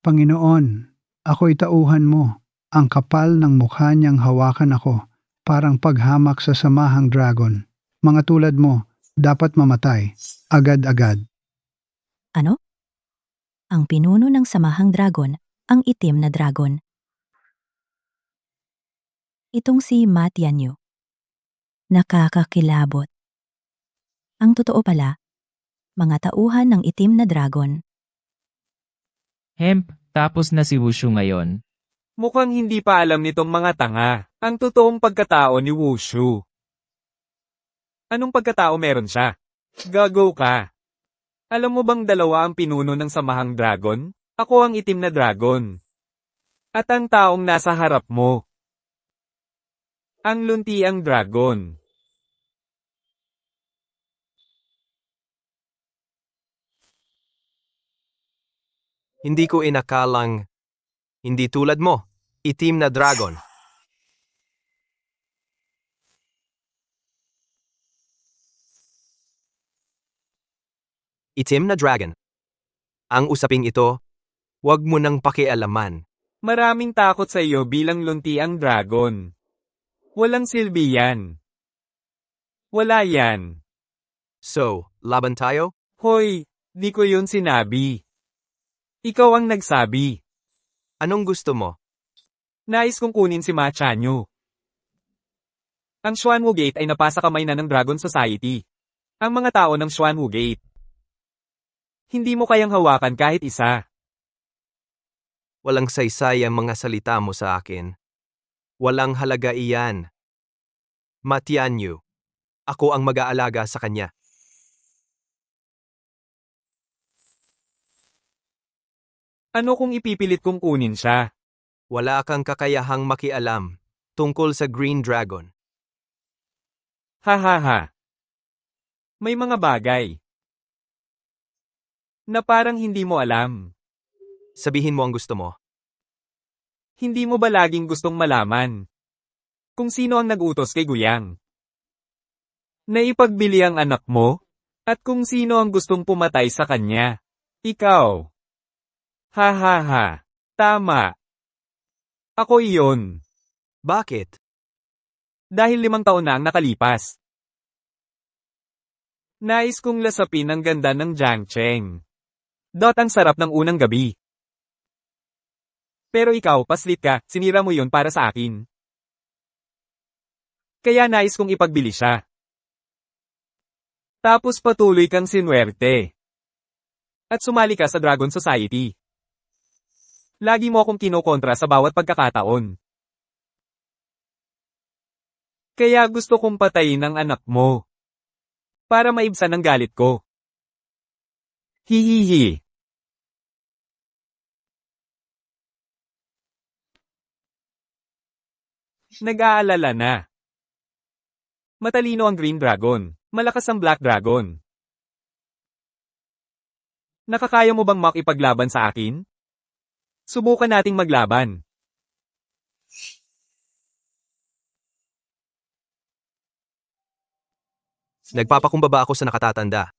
Panginoon, ako'y tauhan mo. Ang kapal ng mukha niyang hawakan ako, parang paghamak sa samahang dragon. Mga tulad mo, dapat mamatay. Agad-agad. Ano? Ang pinuno ng samahang dragon, ang itim na dragon. Itong si Ma Tianyu. Nakakakilabot. Ang totoo pala, mga tauhan ng itim na dragon. Hemp, tapos na si Wushu ngayon. Mukhang hindi pa alam nitong mga tanga ang totoong pagkatao ni Wushu. Anong pagkatao meron siya? Gago ka. Alam mo bang dalawa ang pinuno ng samahang dragon? Ako ang itim na dragon. At ang taong nasa harap mo. Ang luntiang dragon. Hindi ko inakalang hindi tulad mo, itim na dragon. Itim na dragon. Ang usaping ito, huwag mo nang pakialaman. Maraming takot sa iyo bilang luntiang dragon. Walang silbi yan. Wala yan. So, laban tayo? Hoy, di ko yun sinabi. Ikaw ang nagsabi. Anong gusto mo? Nais kong kunin si Ma Tianyu. Ang Xuanwu Gate ay napasa kamay na ng Dragon Society. Ang mga tao ng Xuanwu Gate. Hindi mo kayang hawakan kahit isa. Walang saysay ang mga salita mo sa akin. Walang halaga iyan. Ma Tianyu. Ako ang mag-aalaga sa kanya. Ano kung ipipilit kong kunin siya? Wala kang kakayahang makialam tungkol sa Green Dragon. Ha ha ha. May mga bagay na parang hindi mo alam. Sabihin mo ang gusto mo. Hindi mo ba laging gustong malaman kung sino ang nag-utos kay Guyang? Na ipagbili ang anak mo? At kung sino ang gustong pumatay sa kanya? Ikaw. Ha ha ha. Tama. Ako iyon. Bakit? Dahil 5 taon na ang nakalipas. Nais kong lasapin ang ganda ng Jiang Cheng. Ang sarap ng unang gabi. Pero ikaw, paslit ka, sinira mo yun para sa akin. Kaya nais kong ipagbili siya. Tapos patuloy kang sinwerte. At sumali ka sa Dragon Society. Lagi mo akong kinokontra sa bawat pagkakataon. Kaya gusto kong patayin ang anak mo. Para maibsan ang galit ko. Hihihi. Nag-aalala na. Matalino ang Green Dragon, malakas ang Black Dragon. Nakakaya mo bang makipaglaban sa akin? Subukan nating maglaban. Nagpapakumbaba ako sa nakatatanda.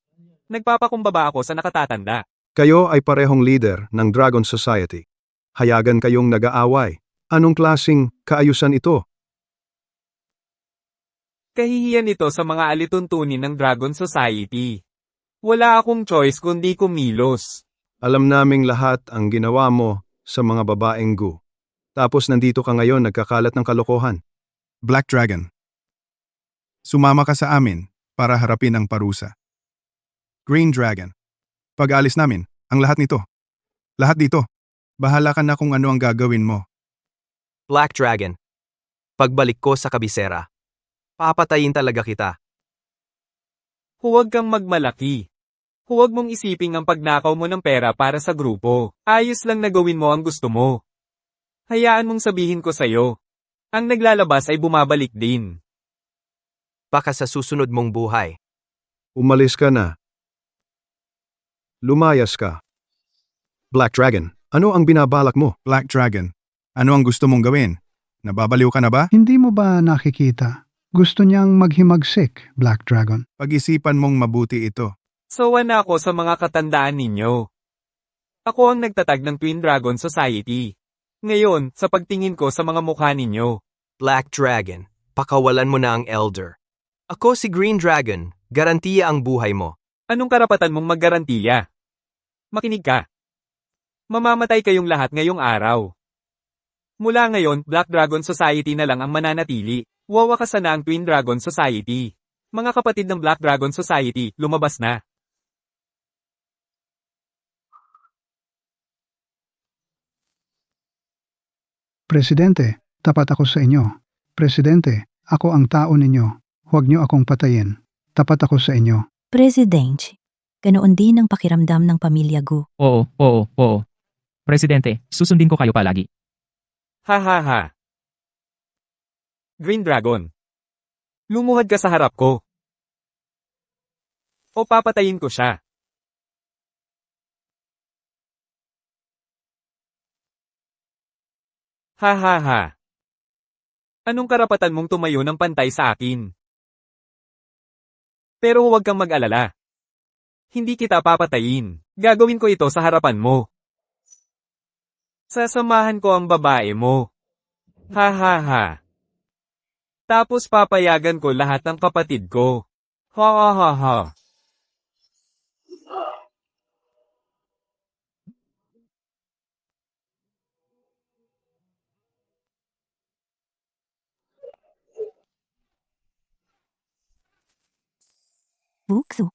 Nagpapakumbaba ako sa nakatatanda. Kayo ay parehong leader ng Dragon Society. Hayagan kayong nag-aaway. Anong klasing kaayusan ito? Kahihiyan ito sa mga alituntunin ng Dragon Society. Wala akong choice kundi kumilos. Alam naming lahat ang ginawa mo sa mga babaeng Gu. Tapos nandito ka ngayon nagkakalat ng kalokohan. Black Dragon. Sumama ka sa amin para harapin ang parusa. Green Dragon. Pag-alis namin, ang lahat nito. Lahat dito. Bahala ka na kung ano ang gagawin mo. Black Dragon. Pagbalik ko sa kabisera, papatayin talaga kita. Huwag kang magmalaki. Huwag mong isiping ang pagnakaw mo ng pera para sa grupo. Ayos lang na gawin mo ang gusto mo. Hayaan mong sabihin ko sa'yo. Ang naglalabas ay bumabalik din. Baka sa susunod mong buhay. Umalis ka na. Lumayas ka. Black Dragon, ano ang binabalak mo? Black Dragon, ano ang gusto mong gawin? Nababaliw ka na ba? Hindi mo ba nakikita? Gusto niyang maghimagsik, Black Dragon. Pag-isipan mong mabuti ito. Sawa na ako sa mga katandaan ninyo. Ako ang nagtatag ng Twin Dragon Society. Ngayon, sa pagtingin ko sa mga mukha ninyo, Black Dragon, pakawalan mo na ang Elder. Ako si Green Dragon, garantiya ang buhay mo. anong karapatan mong maggarantiya? Makinig ka. Mamamatay kayong lahat ngayong araw. Mula ngayon, Black Dragon Society na lang ang mananatili. Wawakasan na ang Twin Dragon Society. Mga kapatid ng Black Dragon Society, lumabas na. Presidente, tapat ako sa inyo. Presidente, ako ang tao ninyo. Huwag niyo akong patayin. Tapat ako sa inyo. Presidente, ganoon din ang pakiramdam ng pamilya Gu. Oo. Presidente, susundin ko kayo palagi. Ha ha ha. Green Dragon. Lumuhad ka sa harap ko. O papatayin ko siya. Ha ha ha. Anong karapatan mong tumayo ng pantay sa akin? Pero huwag kang mag-alala. Hindi kita papatayin. Gagawin ko ito sa harapan mo. Sasamahan ko ang babae mo. Ha ha ha. Tapos papayagan ko lahat ng kapatid ko. Ha ha ha ha. Bukso.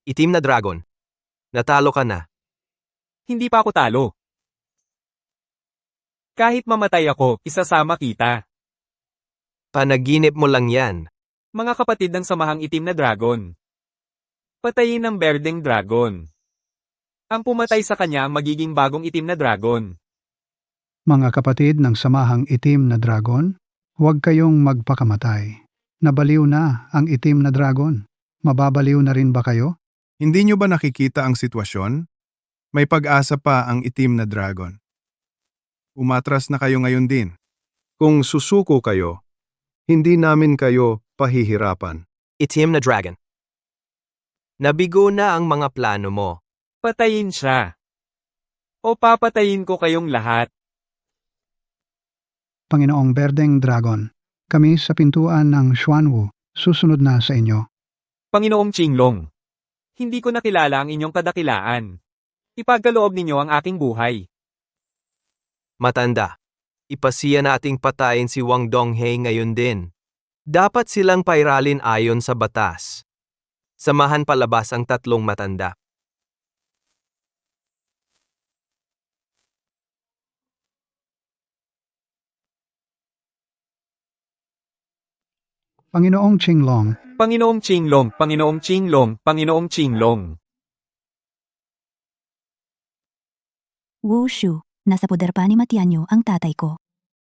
Itim na dragon. Natalo ka na. Hindi pa ako talo. Kahit mamatay ako, isasama kita. Panaginip mo lang yan. Mga kapatid ng samahang itim na dragon. Patayin ng berdeng dragon. Ang pumatay sa kanya ang magiging bagong itim na dragon. Mga kapatid ng samahang itim na dragon, huwag kayong magpakamatay. Nabaliw na ang itim na dragon. Mababaliw na rin ba kayo? Hindi nyo ba nakikita ang sitwasyon? May pag-asa pa ang itim na dragon. Umatras na kayo ngayon din. Kung susuko kayo, hindi namin kayo pahihirapan. Itim na dragon. Nabigo na ang mga plano mo. Patayin siya. O papatayin ko kayong lahat. Panginoong Berdeng Dragon, kami sa pintuan ng Xuanwu, susunod na sa inyo. Panginoong Qinglong. Hindi ko nakilala ang inyong kadakilaan. Ipagkaloob ninyo ang aking buhay. Matanda. Ipasiya nating patayin si Wang Donghae ngayon din. Dapat silang pairalin ayon sa batas. Samahan palabas ang tatlong matanda. Panginoong Qinglong, Panginoong Qinglong, Panginoong Qinglong, Panginoong Qinglong. Wushu, nasa poder pa ni Matianyo ang tatay ko.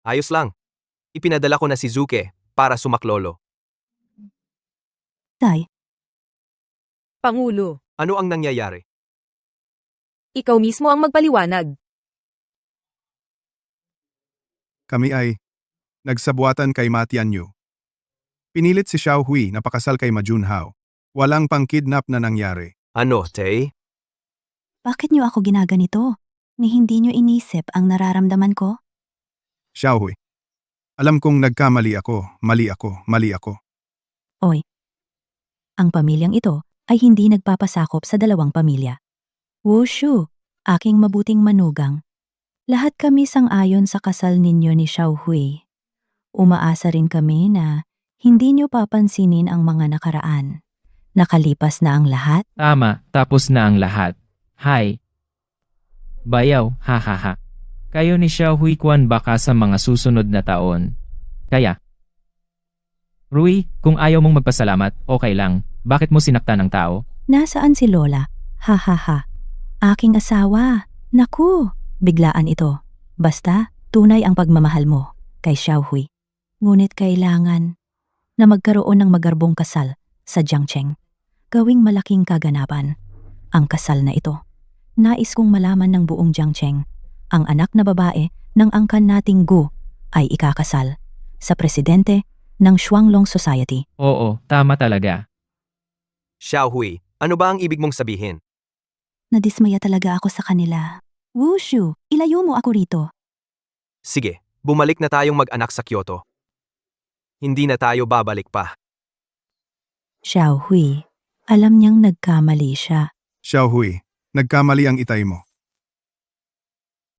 Ayos lang. Ipinadala ko na si Zuke para sumaklolo. Tay, Pangulo, Ano ang nangyayari? ikaw mismo ang magpaliwanag. Kami ay nagsabuatan kay Ma Tianyu. Pinilit si Xiao Hui na pakasal kay Ma Junhao. Walang pang-kidnap na nangyari. Ano, Tay? bakit niyo ako ginaganito? Ni hindi niyo inisip ang nararamdaman ko? Xiao Hui, alam kong nagkamali ako, mali ako. Oy, ang pamilyang ito ay hindi nagpapasakop sa dalawang pamilya. Wushu, aking mabuting manugang. Lahat kami sang-ayon sa kasal ninyo ni Xiao Hui. Umaasa rin kami na hindi niyo papansinin ang mga nakaraan. Nakalipas na ang lahat? Tama, tapos na ang lahat. Hay. Bayaw, ha. Kayo ni Xiao Hui Quan baka sa mga susunod na taon. Kaya, Rui, kung ayaw mong magpasalamat, okay lang. Bakit mo sinaktan ng tao? Nasaan si Lola? Ha ha ha. Aking asawa. Naku, biglaan ito. Basta, tunay ang pagmamahal mo kay Xiaohui. Ngunit kailangan na magkaroon ng magarbong kasal sa Jiangcheng. Gawing malaking kaganapan ang kasal na ito. Nais kong malaman ng buong Jiangcheng, ang anak na babae ng angkan nating Gu ay ikakasal sa presidente ng Shuanglong Society. Oo, tama talaga. Xiaohui, ano ba ang ibig mong sabihin? Nadismaya talaga ako sa kanila. Wushu, ilayo mo ako rito. Sige, bumalik na tayong mag-anak sa Kyoto. Hindi na tayo babalik pa. Xiaohui, alam niyang nagkamali siya. Xiaohui, nagkamali ang itay mo.